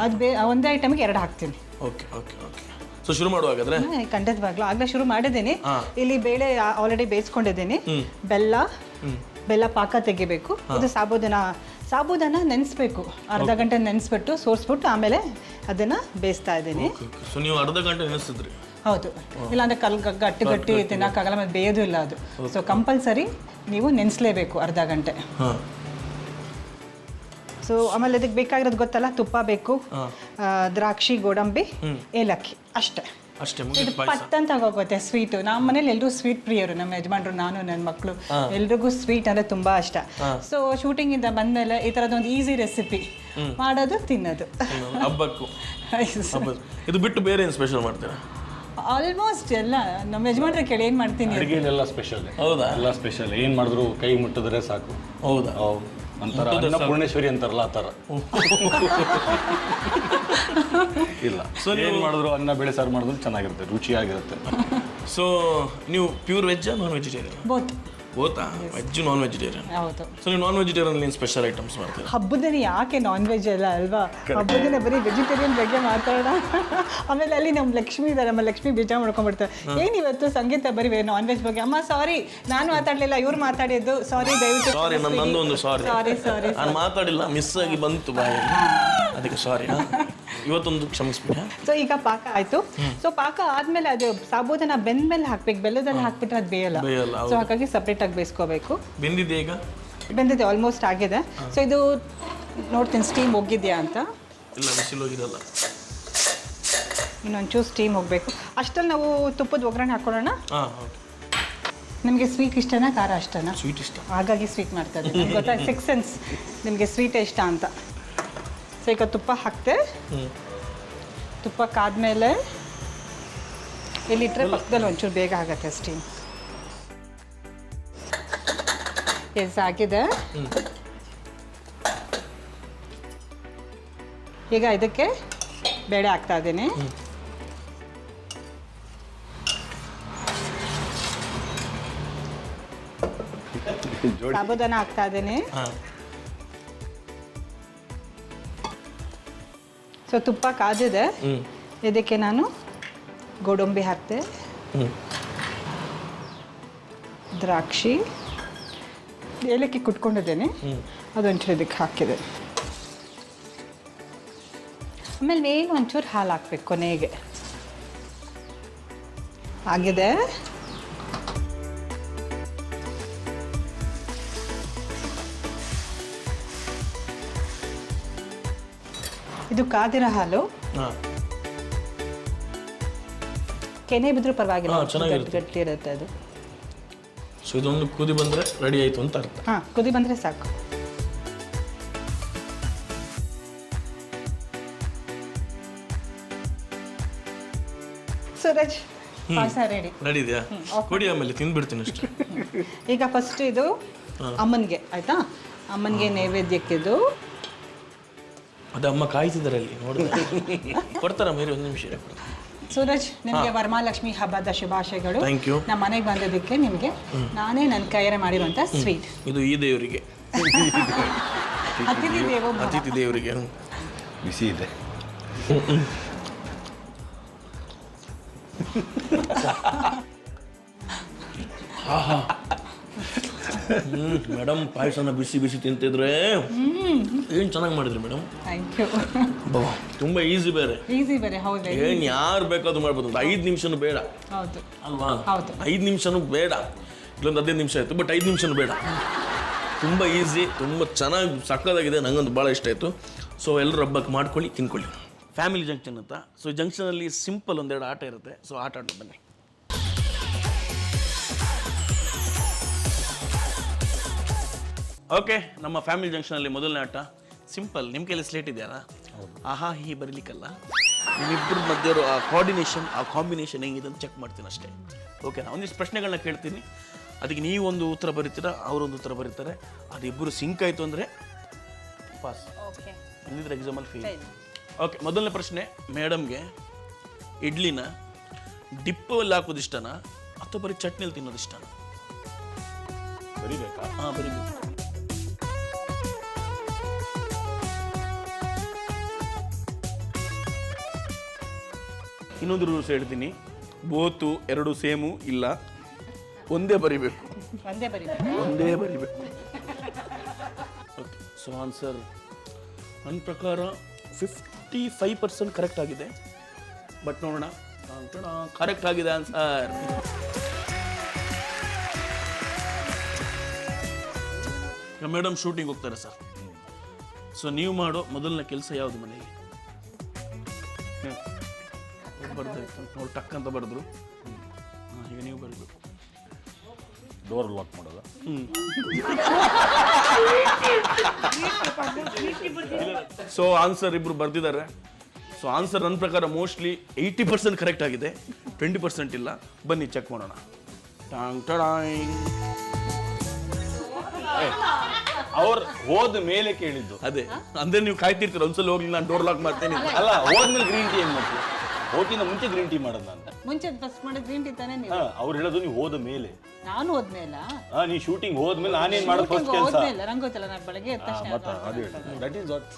ಅದು ಒಂದೇ ಐಟಮ್ಗೆ 2 ಹಾಕ್ತೀನಿ. Okay okay okay. ಸೊ ಶುರು ಮಾಡುವಾಗಾದ್ರೆ? ಖಂಡಿತವಾಗ್ಲೂ ಆಗಲೇ ಶುರು ಮಾಡಿದ್ದೀನಿ. ಇಲ್ಲಿ ಬೇಳೆ ಆಲ್ರೆಡಿ ಬೇಯಿಸ್ಕೊಂಡಿದ್ದೀನಿ. ಬೆಲ್ಲ ಪಾಕ ತೆಗಿಬೇಕು. ಇದು ಸಾಬೂದಾನ ನೆನೆಸ್ಬೇಕು. ಅರ್ಧ ಗಂಟೆ ನೆನೆಸ್ಬಿಟ್ಟು ಸೋರಿಸ್ಬಿಟ್ಟು ಆಮೇಲೆ ಅದನ್ನು ಬೇಯಿಸ್ತಾ ಇದ್ದೀನಿ. ಸೊ ನೀವು ಅರ್ಧ ಗಂಟೆ ನೆನೆಸಿದ್ರಿ? ಹೌದು, ಇಲ್ಲಾಂದರೆ ಗಟ್ಟಿ ತಿನ್ನೋಕ್ಕಾಗಲ್ಲ, ಮತ್ತು ಬೇಯೋದು ಇಲ್ಲ ಅದು. ಸೊ ಕಂಪಲ್ಸರಿ ನೀವು ನೆನೆಸಲೇಬೇಕು ಅರ್ಧ ಗಂಟೆ. ಸೊ ಆಮೇಲೆ ಅದಕ್ಕೆ ಬೇಕಾಗಿರೋದು ಗೊತ್ತಲ್ಲ, ತುಪ್ಪ ಬೇಕು, ದ್ರಾಕ್ಷಿ, ಗೋಡಂಬಿ, ಏಲಕ್ಕಿ, ಅಷ್ಟೇ. ಇದು ಪಟ್ ಅಂತ ಹೋಗುತ್ತೆ ಸ್ವೀಟು. ನಮ್ಮ ಮನೇಲಿ ಎಲ್ಲರೂ ಸ್ವೀಟ್ ಪ್ರಿಯರು, ನಮ್ಮ ಯಜಮಾನ್ರು, ನಾನು, ನನ್ನ ಮಕ್ಕಳು ಎಲ್ರಿಗೂ ಸ್ವೀಟ್ ಅಂದರೆ ತುಂಬ ಇಷ್ಟ. ಸೊ ಶೂಟಿಂಗಿಂದ ಬಂದಮೇಲೆ ಈ ಥರದೊಂದು ಈಸಿ ರೆಸಿಪಿ ಮಾಡೋದು, ತಿನ್ನೋದು. ಹಬ್ಬಕ್ಕೂ ಇದು ಬಿಟ್ಟು ಬೇರೆ ಏನು ಸ್ಪೆಷಲ್ ಮಾಡ್ತೀರಾ? ಆಲ್ಮೋಸ್ಟ್ ಎಲ್ಲ ನಮ್ಮ ಯಜಮಾನ್ರೆ ಕೇಳಿ ಏನು ಮಾಡ್ತೀನಿ. ಅಡುಗೆಲೆಲ್ಲ ಸ್ಪೆಷಲ್. ಹೌದಾ? ಎಲ್ಲ ಸ್ಪೆಷಲ್. ಏನು ಮಾಡಿದ್ರು ಕೈ ಮುಟ್ಟಿದ್ರೆ ಸಾಕು. ಹೌದಾ? ಒಂಥರ ಅನ್ನಪೂರ್ಣೇಶ್ವರಿ ಅಂತಾರಲ್ಲ ಆ ಥರ. ಇಲ್ಲ, ಸೊ ಏನು ಮಾಡಿದ್ರು ಅನ್ನ ಬೇಳೆ ಸಾರು ಮಾಡಿದ್ರು ಚೆನ್ನಾಗಿರುತ್ತೆ, ರುಚಿಯಾಗಿರುತ್ತೆ. ಸೊ ನೀವು ಪ್ಯೂರ್ ವೆಜ್ಜಾ ನಾನ್ ವೆಜಿಟೇರಿಯನ್? ಬೋತಾ? Veg non vegetarian? ಹೌದು. ಸೊ ನೀವು ನಾನ್ ವೆಜಿಟೇರಿಯನ್ ಏನು ಸ್ಪೆಷಲ್ ಐಟಮ್ಸ್ ಮಾಡ್ತೀರಾ? ಹಬ್ಬದಲ್ಲಿ ಯಾಕೆ ನಾನ್ ವೆಜ್ ಎಲ್ಲ ಅಲ್ವಾ, ಹಬ್ಬದಿನ ಬರೀ ವೆಜಿಟೇರಿಯನ್ ಬಗ್ಗೆ ಮಾತಾಡೋಣ. ಆಮೇಲೆ ಅಲ್ಲಿ ನಮ್ಮ ಲಕ್ಷ್ಮಿ ಇದ್ದಾರೆ, ನಮ್ಮ ಲಕ್ಷ್ಮಿ ಬೇಜಾರು ಮಾಡ್ಕೊಂಡ್ಬಿಡ್ತಾರೆ. ಏನಿವತ್ತು ಸಂಗೀತ ಬರೀ ನಾನ್ ವೆಜ್ ಬಗ್ಗೆ. ಅಮ್ಮ ಸಾರಿ, ನಾನು ಮಾತಾಡಲಿಲ್ಲ, ಇವ್ರು ಮಾತಾಡಿದ್ದು, ಸಾರಿ, ದಯವಿಟ್ಟು ಸಾರಿ. ನಂದೊಂದು ಸಾರಿ, ಸಾರಿ, ನಾನು ಮಾತಾಡಿಲ್ಲ, ಮಿಸ್ ಆಗಿ ಬಂತು ಬಾಯಿ, ಅದಕ್ಕೆ ಸಾರಿ. ಇವತ್ತೊಂದು ಕ್ಷಮಿಸ್ಬಿಡಿ. ಸೊ ಈಗ ಪಾಕ ಆಯ್ತು. ಸೊ ಪಾಕ ಆದ್ಮೇಲೆ ಅದು ಸಾಬೂದನ್ನ ಬೆಂದ್ಮೇಲೆ ಹಾಕ್ಬೇಕು, ಬೆಲ್ಲದಲ್ಲಿ ಹಾಕ್ಬಿಟ್ರೆ ಅದು ಬೇಯಲ್ಲ. ಸೊ ಹಾಗಾಗಿ ಸಪ್ರೇಟ್ ಆಗಿ ಬೇಯಿಸ್ಕೋಬೇಕು. ಬೆಂದಿದೆ ಈಗ? ಬೆಂದಿದೆ, ಆಲ್ಮೋಸ್ಟ್ ಆಗಿದೆ. ಸೊ ಇದು ನೋಡ್ತೀನಿ ಸ್ಟೀಮ್ ಹೋಗಿದ್ಯಾ ಅಂತ. ಇಲ್ಲ ಬಿಸಿಲು ಹೋಗಿರಲ್ಲ. ಇನ್ನೊಂಚೂರು ಸ್ಟೀಮ್ ಹೋಗಬೇಕು. ಅಷ್ಟರಲ್ಲಿ ನಾವು ತುಪ್ಪದ ಒಗ್ಗರಣೆ ಹಾಕೊಳ್ಳೋಣ. ಹಾಂ ಓಕೆ. ನಿಮಗೆ ಸ್ವೀಟ್ ಇಷ್ಟನಾ ಖಾರ ಅಷ್ಟನಾ? ಸ್ವೀಟ್ ಇಷ್ಟ. ಹಾಗಾಗಿ ಸ್ವೀಟ್ ಮಾಡ್ತಾ ಇದ್ದೀನಿ. ಗೊತ್ತಾ, 6 ಸೆನ್ಸ್ ನಿಮಗೆ ಸ್ವೀಟ್ ಇಷ್ಟ ಅಂತ. ಸೊ ಈಗ ತುಪ್ಪ ಹಾಕ್ತೆ. ತುಪ್ಪ ಕಾದ್ಮೇಲೆ ಇಲ್ಲಿಟ್ಟರೆ ಪಕ್ಕದಲ್ಲಿ ಒಂಚೂರು ಬೇಗ ಆಗುತ್ತೆ ಸ್ಟೀಮ್. ಎಸ್ ಆಗಿದೆ. ಈಗ ಇದಕ್ಕೆ ಬೇಳೆ ಹಾಕ್ತಾ ಇದ್ದೀನಿ. ಸಾಬೂದಾನ ಹಾಕ್ತಾ ಇದ್ದೀನಿ. ಸೊ ತುಪ್ಪ ಕಾದಿದೆ. ಇದಕ್ಕೆ ನಾನು ಗೋಡಂಬಿ ಹಾಕ್ತೆ, ದ್ರಾಕ್ಷಿ, ಏಲಕ್ಕಿ ಕುಟ್ಕೊಂಡಿದ್ದೇನೆ, ಅದೊಂಚೂರು ಇದಕ್ಕೆ ಹಾಕಿದೆ. ಆಮೇಲೆ ಮೇಲೆ ಒಂಚೂರು ಹಾಲು ಹಾಕ್ಬೇಕು ಕೊನೆಗೆ. ಆಗಿದೆ. ಇದು ಕಾದಿರೋ ಹಾಲು. ಕೆನೆ ಬಿದ್ರೂ ಪರವಾಗಿಲ್ಲ, ಗಟ್ಟಿ ಇರುತ್ತೆ ಅದು. ಸೊ ಇದೊಂದು ಕುದಿ ಬಂದರೆ ರೆಡಿ ಆಯಿತು ಅಂತ ಅರ್ಥ. ಹಾಂ, ಕುದಿ ಬಂದರೆ ಸಾಕು. ಸೂರಜ್, ಪಾಯಸ ರೆಡಿ. ರೆಡಿ ಇದೆಯಾ? ಕೊಡಿ, ಆಮೇಲೆ ತಿಂದ್ಬಿಡ್ತೀನಿ ಅಷ್ಟೇ. ಈಗ ಫಸ್ಟ್ ಇದು ಅಮ್ಮನಿಗೆ ಆಯ್ತಾ? ಅಮ್ಮನಿಗೆ ನೈವೇದ್ಯಕ್ಕಿದು. ಅದು ಅಮ್ಮ ಕಾಯ್ತಿದ್ದಾರೆ ಅಲ್ಲಿ, ನೋಡಿದ್ರೆ ಕೊಡ್ತಾರ ಮೇರಿ. ಒಂದು ನಿಮಿಷ. ಸೂರಜ್, ನಿಮಗೆ ವರಮಹಾಲಕ್ಷ್ಮಿ ಹಬ್ಬದ ಶುಭಾಶಯಗಳು. Thank you. ನಮ್ಮ ಮನೆಗೆ ಬಂದಿದ್ದಕ್ಕೆ ನಿಮಗೆ ನಾನೇ ನನ್ನ ಕೈಯಾರೆ ಮಾಡಿರುವಂಥ ಸ್ವೀಟ್. ಇದು ಈ ದೇವರಿಗೆ, ಅತಿಥಿ ದೇವೋ ಭವ. ಅತಿಥಿ ದೇವರಿಗೆ. ಬಿಸಿ ಇದೆ. ಮೇಡಮ್ ಪಾಯಸನ ಬಿಸಿ ಬಿಸಿ ತಿಂತಿದ್ರೆ ಏನು ಚೆನ್ನಾಗಿ ಮಾಡಿದ್ರಿ ಮೇಡಮ್. Thank you. ತುಂಬ ಈಸಿ ಬೇರೆ. ಈಸಿ ಬೇರೆ, ಹೌದು. ಏನು ಯಾರು ಬೇಕಾದ್ರೂ ಮಾಡ್ಬೋದು. ಒಂದು 5 ನಿಮಿಷನೂ ಬೇಡ ಹೌದು ಅಲ್ವಾ? ಹೌದು. 5 ನಿಮಿಷನೂ ಬೇಡ. ಇಲ್ಲೊಂದು 15 ನಿಮಿಷ ಆಯಿತು, ಬಟ್ 5 ನಿಮಿಷನೂ ಬೇಡ. ತುಂಬ ಈಸಿ, ತುಂಬ ಚೆನ್ನಾಗಿ ಸಕ್ಕದಾಗಿದೆ. ನನಗಂತೂ ಭಾಳ ಇಷ್ಟ ಆಯಿತು. ಸೊ ಎಲ್ಲರೂ ಹಬ್ಬಕ್ಕೆ ಮಾಡ್ಕೊಳ್ಳಿ, ತಿನ್ಕೊಳ್ಳಿ. ಫ್ಯಾಮಿಲಿ ಜಂಕ್ಷನ್ ಅಂತ. ಸೊ ಜಂಕ್ಷನಲ್ಲಿ ಸಿಂಪಲ್ ಒಂದೆರಡು ಆಟ ಇರುತ್ತೆ. ಸೊ ಆಟ ಆಡೋದು ಬನ್ನಿ. ಓಕೆ, ನಮ್ಮ ಫ್ಯಾಮಿಲಿ ಜಂಕ್ಷನಲ್ಲಿ ಮೊದಲನೇ ಆಟ ಸಿಂಪಲ್. ನಿಮ್ಮ ಕೈಲಿ ಸ್ಲೇಟ್ ಇದೆಯಲ್ಲ, ಆಹಾ ಹೀ ಬರೀಲಿಕ್ಕಲ್ಲ, ನಿಮ್ಮಿಬ್ಬರ ಮಧ್ಯೆ ಇರೋ ಆ ಕೋಆರ್ಡಿನೇಷನ್, ಆ ಕಾಂಬಿನೇಷನ್ ಹೆಂಗಿದೆ ಅಂತ ಚೆಕ್ ಮಾಡ್ತೀನಿ ಅಷ್ಟೇ. ಓಕೆನಾ? ಒಂದಿಷ್ಟು ಪ್ರಶ್ನೆಗಳನ್ನ ಕೇಳ್ತೀನಿ, ಅದಕ್ಕೆ ನೀವು ಒಂದು ಉತ್ತರ ಬರೀತೀರಾ, ಅವರೊಂದು ಉತ್ತರ ಬರೀತಾರೆ. ಅದಿಬ್ಬರು ಸಿಂಕ್ ಆಯಿತು ಅಂದರೆ ಪಾಸ್, ಇಲ್ಲಿದ್ರೆ ಎಕ್ಸಾಮಲ್ಲಿ ಫೇಲ್. ಓಕೆ, ಮೊದಲನೇ ಪ್ರಶ್ನೆ ಮೇಡಮ್ಗೆ. ಇಡ್ಲಿನ ಡಿಪ್ಪಲ್ಲಿ ಹಾಕೋದು ಇಷ್ಟನಾ ಅಥವಾ ಬರೀ ಚಟ್ನಿಯಲ್ಲಿ ತಿನ್ನೋದು ಇಷ್ಟನಾ? ಬರೀಬೇಕಾ? ಹಾಂ, ಬರೀಬೇಕು. ಇನ್ನೊಂದು ರೂಲ್ಸ್ ಹೇಳ್ತೀನಿ, ಬೋತು ಎರಡು ಸೇಮು ಇಲ್ಲ, ಒಂದೇ ಬರಿಬೇಕು. ಒಂದೇ ಬರೀಬೇಕು. ಒಂದೇ ಬರಿಬೇಕು. ಓಕೆ, ಸೊ ಆನ್ಸರ್ ನನ್ನ ಪ್ರಕಾರ 55% ಕರೆಕ್ಟ್ ಆಗಿದೆ. ಬಟ್ ನೋಡೋಣ, ಕರೆಕ್ಟ್ ಆಗಿದೆ ಆನ್ಸರ್. ಮೇಡಮ್ ಶೂಟಿಂಗ್ ಹೋಗ್ತಾರೆ ಸರ್. ಸೊ ನೀವು ಮಾಡೋ ಮೊದಲನೇ ಕೆಲಸ ಯಾವುದು ಮನೆಯಲ್ಲಿ? ಬರ್ದಾಯ್ತು ನೋಡಿ, ಟಕ್ ಅಂತ ಬರೆದ್ರು. ಈಗ ನೀವು ಬರಬೇಕು. ಡೋರ್ ಲಾಕ್ ಮಾಡೋದ? ಸೊ ಆನ್ಸರ್ ಇಬ್ರು ಬರ್ದಿದ್ದಾರೆ. ಸೊ ಆನ್ಸರ್ ನನ್ನ ಪ್ರಕಾರ ಮೋಸ್ಟ್ಲಿ 80% ಕರೆಕ್ಟ್ ಆಗಿದೆ, 20% ಇಲ್ಲ. ಬನ್ನಿ ಚೆಕ್ ಮಾಡೋಣ. ಟಾಂಗ್ ಟಡಾಂಗ್. ಅವ್ರು ಹೋದ ಮೇಲೆ ಕೇಳಿದ್ದು ಅದೇ ಅಂದ್ರೆ ನೀವು ಕಾಯ್ತಿರ್ತೀರ, ಒಂದ್ಸಲ ಹೋಗ್ಲಿ ನಾನು ಡೋರ್ ಲಾಕ್ ಮಾಡ್ತೇನೆ. ಅಲ್ಲ, ಹೋದ್ಮೇಲೆ ಗ್ರೀನ್ ಟೀ ಏನ್ ಮಾಡ್ತೀವಿ? ಹೋಗಿನ ಮುಂಚೆ ಗ್ರೀನ್ ಟೀ ಮಾಡೋದ ಅಂತ. ಮುಂಚೆ ಫಸ್ಟ್ ಮಾಡಿ ಗ್ರೀನ್ ಟೀ ತಾನೇ ನೀವು? ಅವ್ರು ಹೇಳೋದು ನೀವು ಹೋದ ಮೇಲೆ. ನಾನು ಹೋದ್ಮೇಲ? ನೀ ಶೂಟಿಂಗ್ ಹೋದ್ಮೇಲೆ ನಾನೇನ್ ಮಾಡೋದು ಫಸ್ಟ್ ಕೆಲಸ? ಹೋದ್ಮೇಲೆ ನಂಗೆ ಗೊತ್ತಿಲ್ಲ, ನಾನು ಬೆಳಗ್ಗೆ ಎದ್ದ ತಕ್ಷಣ ದಟ್ ಈಸ್ ವಾಟ್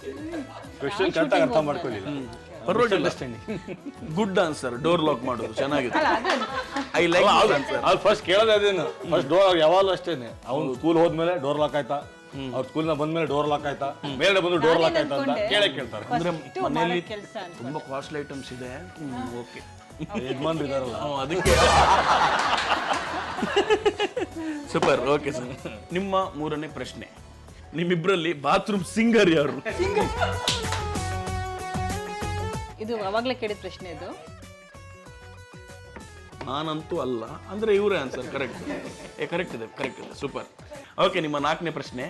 ಕ್ವೆಶ್ಚನ್ ಕರೆಕ್ಟಾಗಿ ಅರ್ಥ ಮಾಡ್ಕೊಳ್ಳಿಲ್ಲ. ಪರವಾಗಿಲ್ಲ, ಗುಡ್ ಆನ್ಸರ್. ಡೋರ್ ಲಾಕ್ ಮಾಡೋದು ಚೆನ್ನಾಗಿದೆ. I like answer. ಅವ್ರು ಫಸ್ಟ್ ಕೇಳೋದು ಅದೇನು, ಫಸ್ಟ್ ಡೋರ್ ಯಾವಾಗಲೂ ಅಷ್ಟೇನೆ. ಅವ್ನು ಸ್ಕೂಲ್ ಹೋದ್ಮೇಲೆ ಡೋರ್ ಲಾಕ್ ಆಯ್ತಾ, ಅವ್ರ ಸ್ಕೂಲ್ನ ಬಂದ್ಮೇಲೆ ಡೋರ್ ಲಾಕ್ ಆಯ್ತಾ, ಮೇಲೆ ಬಂದು ಡೋರ್ ಲಾಕ್ ಆಯ್ತಾ ಅಂತ ಕೇಳ್ತಾರೆ. ಅಂದ್ರೆ ಮನೆಯಲ್ಲಿ ತುಂಬಾ ಕಾಸ್ಟ್ಲಿ ಐಟಮ್ಸ್ ಇದೆ. ಓಕೆ, ಯಜಮಾನ್ರು ಇದಾರಲ್ಲ ಅದಕ್ಕೆ. ಸೂಪರ್. ಓಕೆ ಸರ್, ನಿಮ್ಮ ಮೂರನೇ ಪ್ರಶ್ನೆ. ನಿಮ್ಮಿಬ್ಬರಲ್ಲಿ ಬಾತ್ರೂಮ್ ಸಿಂಗರ್ ಯಾರು? ಇದು ಅವಾಗಲೇ ಕೇಳಿದ ಪ್ರಶ್ನೆ ಇದು. ನಾನಂತೂ ಅಲ್ಲ ಅಂದರೆ ಇವರೇ ಆನ್ಸರ್. ಕರೆಕ್ಟ್ ಇದೆ ಸೂಪರ್. ಓಕೆ, ನಿಮ್ಮ 4ನೇ ಪ್ರಶ್ನೆ.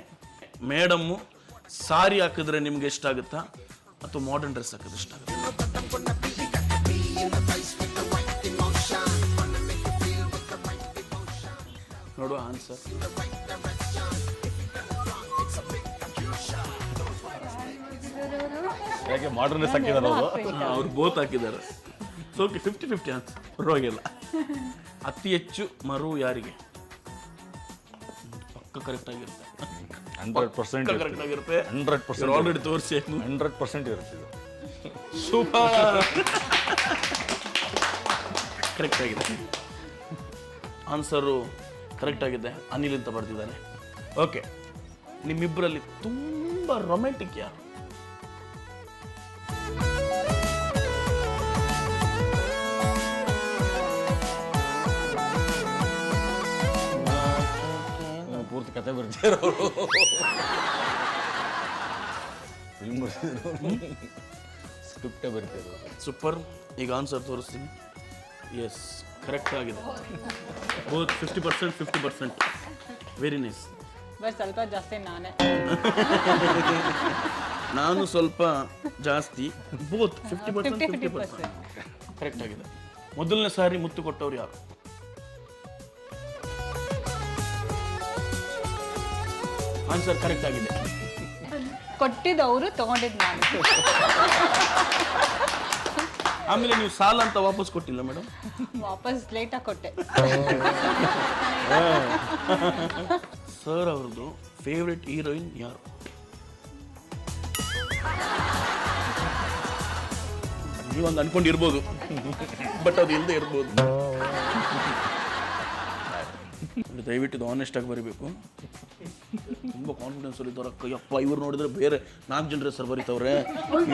ಮೇಡಮ್ಮು ಸಾರಿ ಹಾಕಿದ್ರೆ ನಿಮ್ಗೆ ಎಷ್ಟಾಗುತ್ತಾ ಅಥವಾ ಮಾಡರ್ನ್ ಡ್ರೆಸ್ ಹಾಕಿದ್ರೆ ಎಷ್ಟಾಗುತ್ತೆ? ನೋಡುವ ಆನ್ಸರ್. ಯಾಕೆ ಮಾಡರ್ನ್ ಡ್ರೆಸ್ ಹಾಕಿದಾರೆ ಅವರು? ಅವ್ರು ಬೋತ್ ಹಾಕಿದ್ದಾರೆ. ಸೊ ಓಕೆ, 50-50 ಆನ್ಸರ್, ಪರವಾಗಿಲ್ಲ. ಅತಿ ಹೆಚ್ಚು ಮರು ಯಾರಿಗೆ? ಪಕ್ಕ ಕರೆಕ್ಟ್ ಆಗಿರುತ್ತೆ. 100% ಕರೆಕ್ಟ್ ಆಗಿರುತ್ತೆ. 100% ಆಲ್ರೆಡಿ ತೋರಿಸಿ. 100% ಇರುತ್ತೆ ಇದು. ಸೂಪರ್. ಕರೆಕ್ಟ್ ಆಗಿದೆ ಆನ್ಸರು. ಕರೆಕ್ಟ್ ಆಗಿದೆ. ಅನಿಲ್ ಅಂತ ಬರ್ತಿದ್ದಾನೆ. ಓಕೆ, ನಿಮ್ಮಿಬ್ಬರಲ್ಲಿ ತುಂಬ ರೊಮ್ಯಾಂಟಿಕ್ ಯಾರು? ಪೂರ್ತಿ ಕತೆ ಬರ್ತಿದ್ದಾರೆ ಅವರು. ಫಿಲ್ಮ್ ಬರ್ತಿದ್ರು, ಸ್ಕ್ರಿಪ್ಟೇ ಬರ್ತಿದ್ರು. ಸೂಪರ್. ಈಗ ಆನ್ಸರ್ ತೋರಿಸ್ತೀನಿ. ಎಸ್, ಕರೆಕ್ಟ್ ಆಗಿದೆ. ಬೋತ್ 50%, 50%. Very nice. ಬಟ್ ಸ್ವಲ್ಪ ಜಾಸ್ತಿ ನಾನೇ. ನಾನು ಸ್ವಲ್ಪ ಜಾಸ್ತಿ. ಬೋತ್ 50%, 50%. ಕರೆಕ್ಟ್ ಆಗಿದೆ. ಮೊದಲನೇ ಸಾರಿ ಮುತ್ತು ಕೊಟ್ಟವ್ರು ಯಾರು? ಆನ್ಸರ್ ಕರೆಕ್ಟ್ ಆಗಿದೆ. ಕೊಟ್ಟಿದ್ದವರು, ತಗೊಂಡಿದ್ದು ನಾನು. ಆಮೇಲೆ ನೀವು ಸಾಲ ಅಂತ ವಾಪಸ್ ಕೊಟ್ಟಿಲ್ಲ ಮೇಡಮ್? ವಾಪಸ್ ಲೇಟಾಗಿ ಕೊಟ್ಟೆ. ಸರ್ ಅವ್ರದ್ದು ಫೇವ್ರೆಟ್ ಹೀರೋಯಿನ್ ಯಾರು? ನೀವೊಂದು ಅನ್ಕೊಂಡಿರ್ಬೋದು, ಬಟ್ ಅದು ಇಲ್ಲದೆ ಇರ್ಬೋದು. ದಯವಿಟ್ಟು ಇದು ಆನೆಸ್ಟ್ ಆಗಿ ಬರೀಬೇಕು. ತುಂಬ ಕಾನ್ಫಿಡೆನ್ಸ್ ಅಲ್ಲಿ ಇದ್ದವ್ರ. ಯಪ್ಪ, ಇವ್ರು ನೋಡಿದ್ರೆ ಬೇರೆ 4 ಜನರ ಹೆಸರು ಬರೀತವ್ರೆ.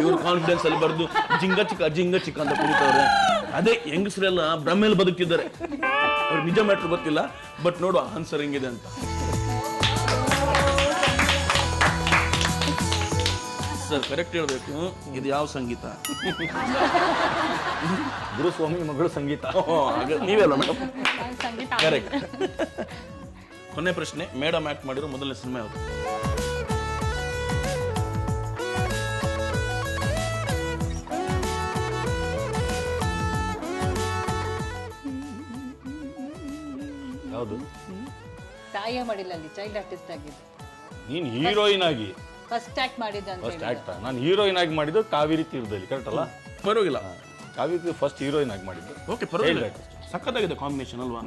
ಇವ್ರು ಕಾನ್ಫಿಡೆನ್ಸ್ ಅಲ್ಲಿ ಬರೆದು ಜಿಂಗ ಚಿಕ್ಕ ಅಂತ ಕುಣಿತವ್ರೆ. ಅದೇ ಹೆಂಗಸರೆಲ್ಲ ಭ್ರಮೆಯಲ್ಲಿ ಬದುಕ್ತಿದ್ದಾರೆ. ಅವ್ರಿಗೆ ನಿಜ ಮ್ಯಾಟ್ರ್ ಗೊತ್ತಿಲ್ಲ. ಬಟ್ ನೋಡು ಆನ್ಸರ್ ಹೆಂಗಿದೆ ಅಂತ. ಸರ್ ಕರೆಕ್ಟ್ ಹೇಳ್ಬೇಕು. ಇದು ಯಾವ ಸಂಗೀತ? ಗುರುಸ್ವಾಮಿ ಮಗಳು ಸಂಗೀತ. ನೀವೆಲ್ಲ ಮೇಡಮ್? ಸಂಗೀತ. ಕರೆಕ್ಟ್. ಕೊನೆ ಪ್ರಶ್ನೆ. ಮೇಡಮ್ ಆಕ್ಟ್ ಮಾಡಿರೋ ಮೊದಲನೇ ಸಿನಿಮಾ ಯಾವುದು? ಯಾವುದು? ತಾಯಿಯ ಮಡಿಲಲ್ಲಿ ಚೈಲ್ಡ್ ಆರ್ಟಿಸ್ಟ್ ಆಗಿದ್ದು. ನೀನು ಹೀರೋಯಿನ್ ಆಗಿ ಫಸ್ಟ್ ಆಕ್ಟ್ ಮಾಡಿದ್ದು ಅಂತ ಫಸ್ಟ್ ಆಕ್ಟ್. ನಾನು ಹೀರೋಯಿನ್ ಆಗಿ ಮಾಡಿದ್ದು ಕಾವೇರಿ ತೀರದಲ್ಲಿ. ಕರೆಕ್ಟ್ ಅಲ್ಲ? ಪರವಾಗಿಲ್ಲ. ಕಾವೇರಿ ಫಸ್ಟ್ ಹೀರೋಯಿನ್ ಆಗಿ ಮಾಡಿದ್ದು. ಓಕೆ, ಪರವಾಗಿಲ್ಲ. ಸಖತ್ತಾಗಿದೆ ಕಾಂಬಿನೇಷನ್ ಅಲ್ವಾ?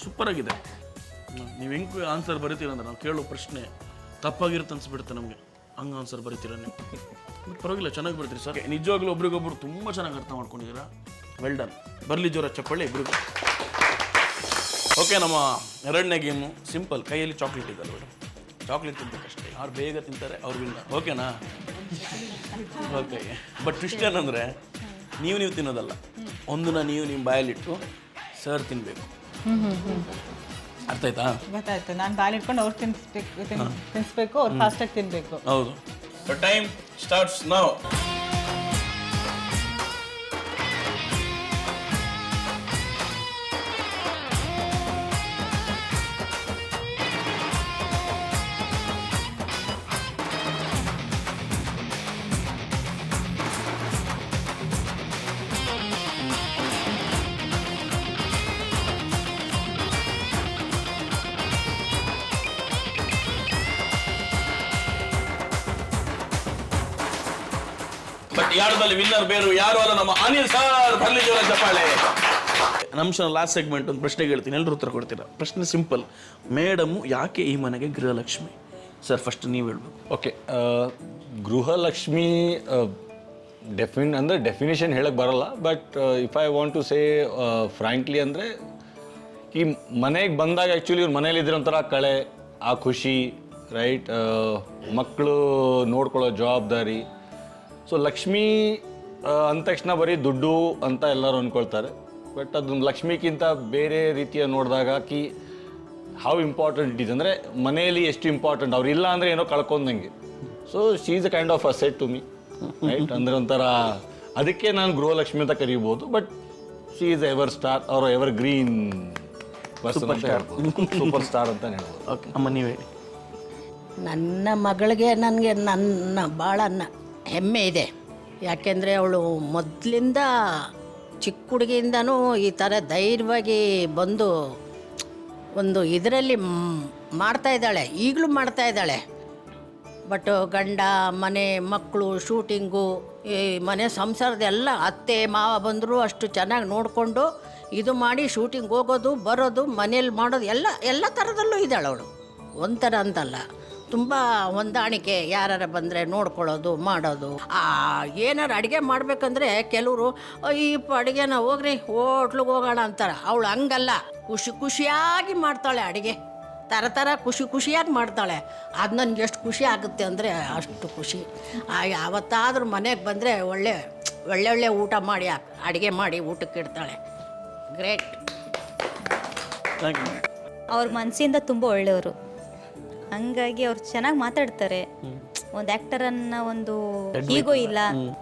ಸೂಪರ್ ಆಗಿದೆ. ನೀವು ಹೆಂಗೆ ಆನ್ಸರ್ ಬರೀತೀರಂದ್ರೆ ನಾವು ಕೇಳೋ ಪ್ರಶ್ನೆ ತಪ್ಪಾಗಿರುತ್ತೆ ಅನ್ಸ್ಬಿಡುತ್ತೆ ನಮಗೆ. ಹಂಗೆ ಆನ್ಸರ್ ಬರೀತೀರ ನೀವು. ಬಟ್ ಪರವಾಗಿಲ್ಲ, ಚೆನ್ನಾಗಿ ಬರ್ತೀರಿ ಸರ್. ನಿಜವಾಗ್ಲೂ ಒಬ್ರಿಗೊಬ್ರು ತುಂಬ ಚೆನ್ನಾಗಿ ಅರ್ಥ ಮಾಡ್ಕೊಂಡಿದ್ದೀರಾ. Well done. ಬರಲಿ ಜೋರ ಚಪ್ಪಳ್ಳಿ ಇಬ್ರಿಗೂ. ಓಕೆ, ನಮ್ಮ 2ನೇ ಗೇಮು ಸಿಂಪಲ್. ಕೈಯಲ್ಲಿ ಚಾಕ್ಲೇಟ್ ಇದೆ ಮೇಡಮ್. ಚಾಕ್ಲೇಟ್ ತಿನ್ಬೇಕಷ್ಟೇ. ಯಾರು ಬೇಗ ತಿಂತಾರೆ ಅವ್ರಿಗಿಲ್ಲ. ಓಕೆನಾ? ಓಕೆ. ಬಟ್ ಟ್ವಿಸ್ಟ್ ಏನಂದರೆ ನೀವು ತಿನ್ನೋದಲ್ಲ. ಒಂದನ್ನ ನೀವು ನಿಮ್ಮ ಬಾಯಲ್ಲಿಟ್ಟು ಸರ್ ತಿನ್ನಬೇಕು. ಅರ್ಥ ಆಯ್ತಾ? ಗೊತ್ತಾಯ್ತು. ನಾನು ಬಾಯಲ್ಲಿ ಇಟ್ಕೊಂಡು ಅವ್ರು ತಿನ್ನಿಸ್ಬೇಕು, ಅವ್ರು ಫಾಸ್ಟಾಗಿ ತಿನ್ನಬೇಕು. ಹೌದು. Time starts now. ಬಟ್ ಯಾರದಲ್ಲಿ ವಿನ್ನರ್ ಬೇರು ಯಾರು ಅಲ್ಲ, ನಮ್ಮ ಅನಿಲ್ ಸರ್. ಬರಲಿ ಜೋರ ಚಪ್ಪಾಳೆ. ನಮ್ಮ ಲಾಸ್ಟ್ ಸೆಗ್ಮೆಂಟ್ ಒಂದು ಪ್ರಶ್ನೆ ಹೇಳ್ತೀನಿ, ಎಲ್ಲರೂ ಉತ್ತರ ಕೊಡ್ತೀರಾ. ಪ್ರಶ್ನೆ ಸಿಂಪಲ್. ಮೇಡಮ್ ಯಾಕೆ ಈ ಮನೆಗೆ ಗೃಹಲಕ್ಷ್ಮಿ? ಸರ್ ಫಸ್ಟ್ ನೀವು ಹೇಳ್ಬೇಕು. ಓಕೆ, ಗೃಹಲಕ್ಷ್ಮಿ ಡೆಫಿನೇಷನ್ ಹೇಳಕ್ಕೆ ಬರಲ್ಲ. But if I want to say frankly ಅಂದರೆ, ಈ ಮನೆಗೆ ಬಂದಾಗ ಆ್ಯಕ್ಚುಲಿ ಇವ್ರು ಮನೇಲಿದ್ರೆ ಒಂಥರ ಕಳೆ, ಆ ಖುಷಿ, ರೈಟ್? ಮಕ್ಕಳು ನೋಡ್ಕೊಳ್ಳೋ ಜವಾಬ್ದಾರಿ. ಸೊ ಲಕ್ಷ್ಮಿ ಅಂದ ತಕ್ಷಣ ಬರೀ ದುಡ್ಡು ಅಂತ ಎಲ್ಲರೂ ಅಂದ್ಕೊಳ್ತಾರೆ. ಬಟ್ ಅದು ಲಕ್ಷ್ಮಿಗಿಂತ ಬೇರೆ ರೀತಿಯ ನೋಡಿದಾಗ ಹೌ ಇಂಪಾರ್ಟೆಂಟ್ ಇಟ್ ಈಸ್ ಅಂದರೆ ಮನೆಯಲ್ಲಿ ಎಷ್ಟು ಇಂಪಾರ್ಟೆಂಟ್ ಅವ್ರು ಇಲ್ಲ ಅಂದರೆ ಏನೋ ಕಳ್ಕೊಂಡಂಗೆ. So she is a kind of asset to me, right? ಅಂದರೆ ಒಂಥರ ಅದಕ್ಕೆ ನಾನು ಗೃಹಲಕ್ಷ್ಮಿ ಅಂತ ಕರೀಬೋದು. But she is ever star or evergreen person ಅಂತ ಹೇಳ್ಬೋದು, ಸೂಪರ್ ಸ್ಟಾರ್ ಅಂತ ಹೇಳ್ಬೋದು. ಓಕೆ ಅಮ್ಮ ನೀವು ಹೇಳಿ. ನನ್ನ ಮಗಳಿಗೆ ನನಗೆ ನನ್ನ ಭಾಳ ಹೆಮ್ಮೆ ಇದೆ. ಯಾಕೆಂದರೆ ಅವಳು ಮೊದಲಿಂದ ಚಿಕ್ಕ ಹುಡುಗಿಯಿಂದನೂ ಈ ಥರ ಧೈರ್ಯವಾಗಿ ಬಂದು ಒಂದು ಇದರಲ್ಲಿ ಮಾಡ್ತಾಯಿದ್ದಾಳೆ, ಈಗಲೂ ಮಾಡ್ತಾಯಿದ್ದಾಳೆ. ಬಟ್ ಗಂಡ, ಮನೆ, ಮಕ್ಕಳು, ಶೂಟಿಂಗು, ಈ ಮನೆ ಸಂಸಾರದೆಲ್ಲ ಅತ್ತೆ ಮಾವ ಬಂದರೂ ಅಷ್ಟು ಚೆನ್ನಾಗಿ ನೋಡಿಕೊಂಡು ಇದು ಮಾಡಿ ಶೂಟಿಂಗ್ ಹೋಗೋದು ಬರೋದು ಮನೇಲಿ ಮಾಡೋದು ಎಲ್ಲ ಥರದಲ್ಲೂ ಇದ್ದಾಳೆ ಅವಳು. ಒಂಥರ ಅಂತಲ್ಲ, ತುಂಬ ಹೊಂದಾಣಿಕೆ. ಯಾರು ಬಂದರೆ ನೋಡ್ಕೊಳ್ಳೋದು ಮಾಡೋದು. ಏನಾರು ಅಡುಗೆ ಮಾಡಬೇಕಂದ್ರೆ ಕೆಲವರು ಈ ಅಡುಗೆನ ಹೋಗ್ರಿ ಹೋಟ್ಲಿಗೆ ಹೋಗೋಣ ಅಂತಾರೆ. ಅವಳು ಹಂಗಲ್ಲ, ಖುಷಿಯಾಗಿ ಮಾಡ್ತಾಳೆ ಅಡುಗೆ, ಥರ ಖುಷಿಯಾಗಿ ಮಾಡ್ತಾಳೆ. ಅದು ನನಗೆ ಎಷ್ಟು ಖುಷಿ ಆಗುತ್ತೆ ಅಂದರೆ ಅಷ್ಟು ಖುಷಿ. ಯಾವತ್ತಾದರೂ ಮನೆಗೆ ಬಂದರೆ ಒಳ್ಳೆ ಊಟ ಮಾಡಿ ಅಡುಗೆ ಮಾಡಿ ಊಟಕ್ಕೆ ಇಡ್ತಾಳೆ. ಗ್ರೇಟ್. ಅವ್ರ ಮನಸ್ಸಿಂದ ತುಂಬ ಒಳ್ಳೆಯವರು, ಹಂಗಾಗಿ ಅವ್ರು ಚೆನ್ನಾಗಿ ಮಾತಾಡ್ತಾರೆ. ಒಂದು ಆ್ಯಕ್ಟರ್ ಅನ್ನೋ ಒಂದು ಈಗೋ ಇಲ್ಲ,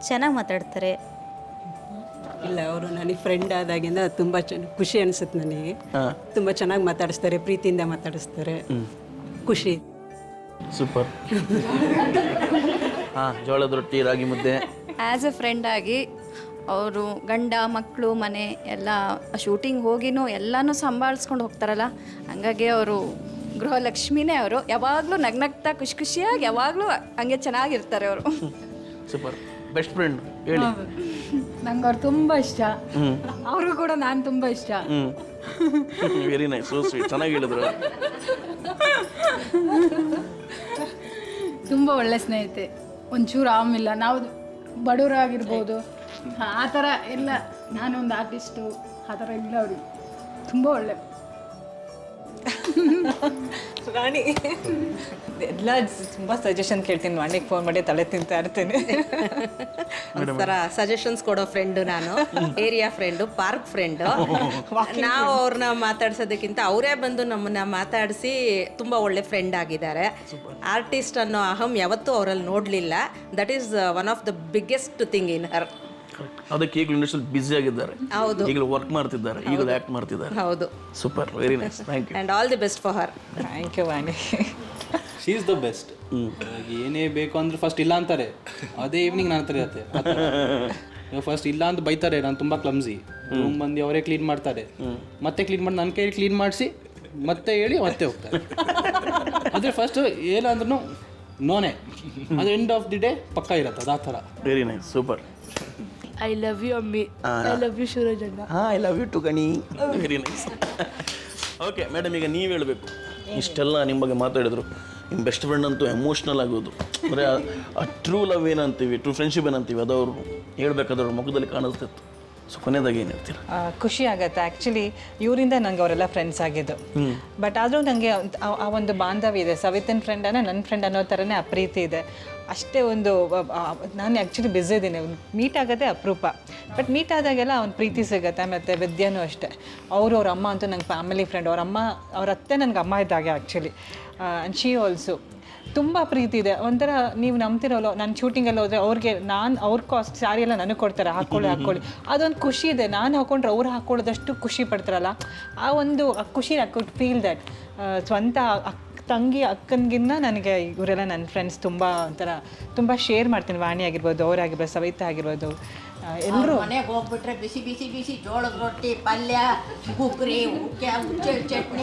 ಚೆನ್ನಾಗಿ ಮಾತಾಡ್ತಾರೆ. ಇಲ್ಲ, ಅವರು ನನಗೆ ಫ್ರೆಂಡ್ ಆದಾಗಿಂದ ತುಂಬ ಖುಷಿ ಅನಿಸುತ್ತೆ ನನಗೆ. ತುಂಬ ಚೆನ್ನಾಗಿ ಮಾತಾಡಿಸ್ತಾರೆ, ಪ್ರೀತಿಯಿಂದ ಮಾತಾಡಿಸ್ತಾರೆ, ಖುಷಿ. ಸೂಪರ್. ಹಾಂ, ಜೋಳದ ರೊಟ್ಟಿ, ರಾಗಿ ಮುದ್ದೆ. ಆ್ಯಸ್ ಎ ಫ್ರೆಂಡ್ ಆಗಿ ಅವರು ಗಂಡ ಮಕ್ಕಳು ಮನೆ ಎಲ್ಲ ಶೂಟಿಂಗ್ ಹೋಗಿನೂ ಎಲ್ಲನೂ ಸಂಭಾಳಿಸ್ಕೊಂಡು ಹೋಗ್ತಾರಲ್ಲ, ಹಂಗಾಗಿ ಅವರು ಗೃಹಲಕ್ಷ್ಮಿನೇ. ಅವರು ಯಾವಾಗಲೂ ನಗ್ನಗ್ತಾ ಖುಷಿಯಾಗಿ ಯಾವಾಗಲೂ ಹಂಗೆ ಚೆನ್ನಾಗಿರ್ತಾರೆ ಅವರು. ಸೂಪರ್. ಬೆಸ್ಟ್ ಫ್ರೆಂಡ್ ಹೇಳಿ. ನಂಗೆ ಅವ್ರು ತುಂಬ ಇಷ್ಟ, ಅವ್ರಿಗೂ ಕೂಡ ನಾನು ತುಂಬ ಇಷ್ಟ. Very nice, so sweet. ಚೆನ್ನಾಗಿ ಹೇಳಿದ್ರು. ತುಂಬ ಒಳ್ಳೆ ಸ್ನೇಹಿತೆ. ಒಂಚೂರು ಆಮಿಲ್ಲ, ನಾವು ಬಡವರಾಗಿರ್ಬೋದು ಆ ಥರ ಎಲ್ಲ, ನಾನೊಂದು ಆರ್ಟಿಸ್ಟು ಆ ಥರ ಇಲ್ಲ. ಅವ್ರಿಗೆ ತುಂಬ ಒಳ್ಳೆ ರಾಣಿ. ಎಲ್ಲ ತುಂಬ ಸಜೆಷನ್ ಕೇಳ್ತೀನಿ, ವಾಣಿಗೆ ಫೋನ್ ಮಾಡಿ ತಲೆ ತಿಂತಾ ಇರ್ತೀನಿ. ಒಂಥರ ಸಜೆಷನ್ಸ್ ಕೊಡೋ ಫ್ರೆಂಡು ನಾನು, ಏರಿಯಾ ಫ್ರೆಂಡು, ಪಾರ್ಕ್ ಫ್ರೆಂಡು. ನಾವು ಅವ್ರನ್ನ ಮಾತಾಡ್ಸೋದಕ್ಕಿಂತ ಅವರೇ ಬಂದು ನಮ್ಮನ್ನ ಮಾತಾಡಿಸಿ ತುಂಬ ಒಳ್ಳೆ ಫ್ರೆಂಡ್ ಆಗಿದ್ದಾರೆ. ಆರ್ಟಿಸ್ಟ್ ಅನ್ನೋ ಅಹಂ ಯಾವತ್ತೂ ಅವರಲ್ಲಿ ನೋಡಲಿಲ್ಲ. That is one of the biggest thing in her. ಅದಕ್ಕೆ ಈಗಲೂ ಇಂಡಸ್ಟ್ರಿಯಲ್ಲಿ ಬ್ಯುಸಿ ಆಗಿದ್ದಾರೆ. ಹೌದು, ಈಗಲೂ ವರ್ಕ್ ಮಾಡ್ತಿದ್ದಾರೆ, ಈಗಲೂ ಆ್ಯಕ್ಟ್ ಮಾಡ್ತಿದ್ದಾರೆ. ಹೌದು. Super, very nice, thank you. And all the best for her. Thank you Vani. She is the best. ಏನೇ ಬೇಕು ಅಂದ್ರೆ ಫಸ್ಟ್ ಇಲ್ಲ ಅಂತಾರೆ, ಅದೇ ಈವ್ನಿಂಗ್ ನನ್ನ ಹತ್ರ ಇರುತ್ತೆ. ಫಸ್ಟ್ ಇಲ್ಲ ಅಂತ ಬೈತಾರೆ, ನಾನು ತುಂಬ ಕ್ಲಮ್ಸಿ. ರೂಮ್ ಬಂದು ಅವರೇ ಕ್ಲೀನ್ ಮಾಡ್ತಾರೆ, ಮತ್ತೆ ಕ್ಲೀನ್ ಮಾಡಿ ನನ್ನ ಕೈಯಲ್ಲಿ ಕ್ಲೀನ್ ಮಾಡಿಸಿ ಮತ್ತೆ ಹೇಳಿ ಮತ್ತೆ ಹೋಗ್ತಾರೆ. ಆದರೆ ಫಸ್ಟ್ ಏನಂದ್ರೂ ನೋನೇ, ಅದು ಎಂಡ್ ಆಫ್ ದಿ ಡೇ ಪಕ್ಕ ಇರುತ್ತೆ, ಅದು ಆ ಥರ. Very nice, super. I love you ಅಮ್ಮಿ, ಐ ಲವ್ ಯು ಶಿವರಾಜಣ್ಣ. ಹಾಂ, I love you too Gani. Very nice. Okay madam, ಈಗ ನೀವು ಹೇಳಬೇಕು. ಇಷ್ಟೆಲ್ಲ ನಿಮ್ಮ ಬಗ್ಗೆ ಮಾತಾಡಿದ್ರು. ನಿಮ್ಮ ಬೆಸ್ಟ್ ಫ್ರೆಂಡ್ ಅಂತೂ ಎಮೋಷ್ನಲ್ ಆಗೋದು, ಅಂದರೆ ಆ ಟ್ರೂ ಲವ್ ಏನಂತೀವಿ, ಟ್ರೂ ಫ್ರೆಂಡ್ಶಿಪ್ ಏನಂತೀವಿ, ಅದವರು ಹೇಳ್ಬೇಕಾದ್ರೆ ಅವ್ರ ಮುಖದಲ್ಲಿ ಕಾಣಿಸ್ತಿತ್ತು. ಸೊ ಕೊನೆಯದಾಗಿ ಏನು ಹೇಳ್ತೀರ? ಖುಷಿ ಆಗುತ್ತೆ. ಆ್ಯಕ್ಚುಲಿ ಇವರಿಂದ ನಂಗೆ ಅವರೆಲ್ಲ ಫ್ರೆಂಡ್ಸ್ ಆಗಿದ್ದು. ಬಟ್ ಆದರೂ ನನಗೆ ಆ ಒಂದು ಬಾಂಧವ್ಯ ಇದೆ. ಸವಿತನ್ ಫ್ರೆಂಡನ್ನ ನನ್ನ ಫ್ರೆಂಡ್ ಅನ್ನೋ ಥರನೇ ಆ ಪ್ರೀತಿ ಇದೆ. ಅಷ್ಟೇ ಒಂದು ನಾನು ಆ್ಯಕ್ಚುಲಿ ಬ್ಯುಸಿ ಇದ್ದೀನಿ, ಮೀಟ್ ಆಗೋದೇ ಅಪರೂಪ. ಬಟ್ ಮೀಟ್ ಆದಾಗೆಲ್ಲ ಅವ್ನ ಪ್ರೀತಿ ಸಿಗುತ್ತೆ. ಮತ್ತು ವಿದ್ಯಾನೂ ಅಷ್ಟೇ. ಅವ್ರ ಅಮ್ಮ ಅಂತೂ ನಂಗೆ ಫ್ಯಾಮಿಲಿ ಫ್ರೆಂಡ್. ಅವ್ರ ಅತ್ತೆ ನನಗೆ ಅಮ್ಮ ಇದ್ದಾಗೆ ಆ್ಯಕ್ಚುಲಿ. ಆ್ಯಂಡ್ ಶಿ ಆಲ್ಸೋ ತುಂಬ ಪ್ರೀತಿ ಇದೆ. ಒಂಥರ ನೀವು ನಂಬ್ತಿರೋಲ್ಲ, ನಾನು ಶೂಟಿಂಗೆಲ್ಲ ಹೋದರೆ ಅವ್ರಿಗೆ ಅವ್ರ ಕಾಸ್ಟ್ ಸ್ಯಾರಿ ಎಲ್ಲ ನನಗೆ ಕೊಡ್ತಾರೆ, ಹಾಕ್ಕೊಳ್ಳಿ. ಅದೊಂದು ಖುಷಿ ಇದೆ. ನಾನು ಹಾಕ್ಕೊಂಡ್ರೆ ಅವ್ರು ಹಾಕ್ಕೊಳ್ಳೋದಷ್ಟು ಖುಷಿ ಪಡ್ತಾರಲ್ಲ, ಆ ಒಂದು ಖುಷಿ ಐ ಕುಡ್ ಫೀಲ್ ದ್ಯಾಟ್. ಸ್ವಂತ ತಂಗಿ ಅಕ್ಕನಿಗಿನ್ನ ನನಗೆ ಇವರೆಲ್ಲ ನನ್ನ ಫ್ರೆಂಡ್ಸ್ ತುಂಬ ಶೇರ್ ಮಾಡ್ತೀನಿ. ವಾಣಿ ಆಗಿರ್ಬೋದು, ಅವರಾಗಿರ್ಬೋದು, ಸವಿತಾ ಆಗಿರ್ಬೋದು, ಎಲ್ಲರೂ. ಮನೆಗೆ ಹೋಗ್ಬಿಟ್ರೆ ಬಿಸಿ ಬಿಸಿ ಬಿಸಿ ಜೋಳದ ರೊಟ್ಟಿ, ಪಲ್ಯ, ಗುಗ್ರಿ,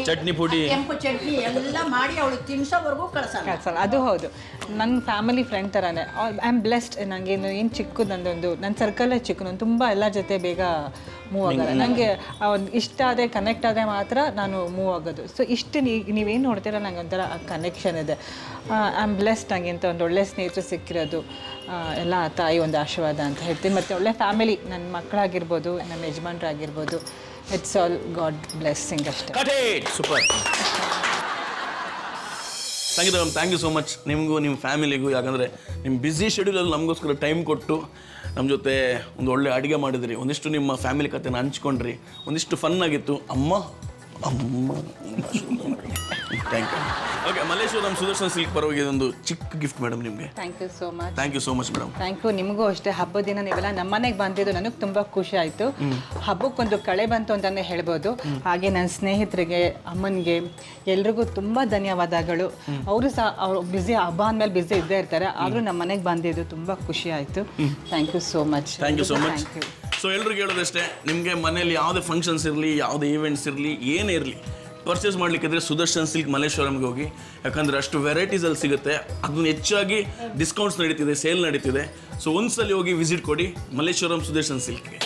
ಚಟ್ನಿ ಪುಡಿ, ಕೆಂಪು ಚಟ್ನಿ ಎಲ್ಲ ಮಾಡಿ ಅವಳು ತಿನ್ಸೋವರೆಗೂ ಕಳ್ಸಲ್ಲ. ಅದು ಹೌದು, ನನ್ನ ಫ್ಯಾಮಿಲಿ ಫ್ರೆಂಡ್ ಥರನೇ. I am blessed. ನನಗೇನು ಏನು ಚಿಕ್ಕದು, ನನ್ನ ಸರ್ಕಲ್ಲೇ ಚಿಕ್ಕ. ನಾನು ತುಂಬ ಎಲ್ಲ ಜೊತೆ ಬೇಗ ಮೂವ್ ಆಗೋಲ್ಲ. ನನಗೆ ಒಂದು ಇಷ್ಟ ಆದರೆ, ಕನೆಕ್ಟ್ ಆದರೆ ಮಾತ್ರ ನಾನು ಮೂವ್ ಆಗೋದು. ಸೊ ಇಷ್ಟು ನೀವೇನು ನೋಡ್ತೀರ, ನಂಗೆ ಒಂಥರ ಕನೆಕ್ಷನ್ ಇದೆ. I am blessed. ನನಗೆ ಇಂಥ ಒಂದು ಒಳ್ಳೆ ಸ್ನೇಹಿತರು ಸಿಕ್ಕಿರೋದು ಎಲ್ಲ ತಾಯಿ ಒಂದು ಆಶೀರ್ವಾದ ಅಂತ ಹೇಳ್ತೀನಿ. ಮತ್ತು ಒಳ್ಳೆ ಫ್ಯಾಮಿಲಿ, ನನ್ನ ಮಕ್ಕಳಾಗಿರ್ಬೋದು, ನಮ್ಮ ಯಜಮಾನ್ರಾಗಿರ್ಬೋದು, ಇಟ್ಸ್ ಆಲ್ ಗಾಡ್ ಬ್ಲೆಸ್ಸಿಂಗ್ ಅಷ್ಟೇ. Super. Sangeetha ma'am, thank you so much. ನಿಮಗೂ ನಿಮ್ಮ ಫ್ಯಾಮಿಲಿಗೂ, ಯಾಕಂದರೆ ನಿಮ್ಮ ಬ್ಯುಸಿ ಶೆಡ್ಯೂಲಲ್ಲಿ ನಮಗೋಸ್ಕರ ಟೈಮ್ ಕೊಟ್ಟು ನಮ್ಮ ಜೊತೆ ಒಂದು ಒಳ್ಳೆ ಅಡುಗೆ ಮಾಡಿದ್ರಿ. ಒಂದಿಷ್ಟು ನಿಮ್ಮ ಫ್ಯಾಮಿಲಿ ಕಥೆನ ಹಂಚ್ಕೊಂಡ್ರಿ. ಒಂದಿಷ್ಟು ಫನ್ ಆಗಿತ್ತು. ಅಮ್ಮ thank you. Okay, Malleshwaram Sudarshan silk ಪರವಾಗಿ ಒಂದು ಚಿಕ್ಕ ಗಿಫ್ಟ್ ಮೇಡಮ್ ನಿಮಗೆ. Thank you so much. Thank you so much madam. Thank you. ನಿಮಗೂ ಅಷ್ಟೇ, ಹಬ್ಬದ ದಿನ ನೀವೆಲ್ಲ ನಮ್ಮ ಮನೆಗೆ ಬಂದಿದ್ದು ನನಗೆ ತುಂಬ ಖುಷಿ ಆಯಿತು. ಹಬ್ಬಕ್ಕೊಂದು ಕಳೆ ಬಂತು ಅಂತಲೇ ಹೇಳ್ಬೋದು. ಹಾಗೆ ನನ್ನ ಸ್ನೇಹಿತರಿಗೆ, ಅಮ್ಮನಿಗೆ, ಎಲ್ರಿಗೂ ತುಂಬ ಧನ್ಯವಾದಗಳು. ಅವರು ಸಹ ಅವರು ಬ್ಯುಸಿ, ಹಬ್ಬ ಅಂದಮೇಲೆ ಬ್ಯುಸಿ ಇದ್ದೇ ಇರ್ತಾರೆ, ಆದರೂ ನಮ್ಮ ಮನೆಗೆ ಬಂದಿದ್ದು ತುಂಬ ಖುಷಿ ಆಯಿತು. Thank you so much. Thank you so much. Thank you. So ಎಲ್ರಿಗೂ ಹೇಳೋದಷ್ಟೇ, ನಿಮಗೆ ಮನೇಲಿ ಯಾವುದೇ ಫಂಕ್ಷನ್ಸ್ ಇರಲಿ, ಯಾವುದೇ ಈವೆಂಟ್ಸ್ ಇರಲಿ, ಏನೇ ಇರಲಿ, ಪರ್ಚೇಸ್ ಮಾಡಲಿಕ್ಕಿದ್ರೆ ಸುದರ್ಶನ್ ಸಿಲ್ಕ್ ಮಲ್ಲೇಶ್ವರಂಗೆ ಹೋಗಿ. ಯಾಕಂದರೆ ಅಷ್ಟು ವೆರೈಟೀಸಲ್ಲಿ ಸಿಗುತ್ತೆ. ಅದನ್ನು ಹೆಚ್ಚಾಗಿ ಡಿಸ್ಕೌಂಟ್ಸ್ ನಡೀತಿದೆ, ಸೇಲ್ ನಡೀತಿದೆ. ಸೊ ಒಂದ್ಸಲಿ ಹೋಗಿ ವಿಸಿಟ್ ಕೊಡಿ ಮಲ್ಲೇಶ್ವರಂ ಸುದರ್ಶನ್ ಸಿಲ್ಕ್ಗೆ.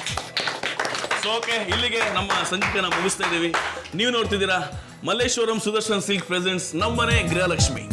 ಸೊ ಓಕೆ, ಇಲ್ಲಿಗೆ ನಮ್ಮ ಸಂಚಿಕೆನ ಮುಗಿಸ್ತಾ ಇದ್ದೀವಿ. ನೀವು ನೋಡ್ತಿದ್ದೀರಾ ಮಲ್ಲೇಶ್ವರಂ ಸುದರ್ಶನ್ ಸಿಲ್ಕ್ ಪ್ರೆಸೆಂಟ್ಸ್ ನಮ್ಮನೆ ಗೃಹಲಕ್ಷ್ಮಿ.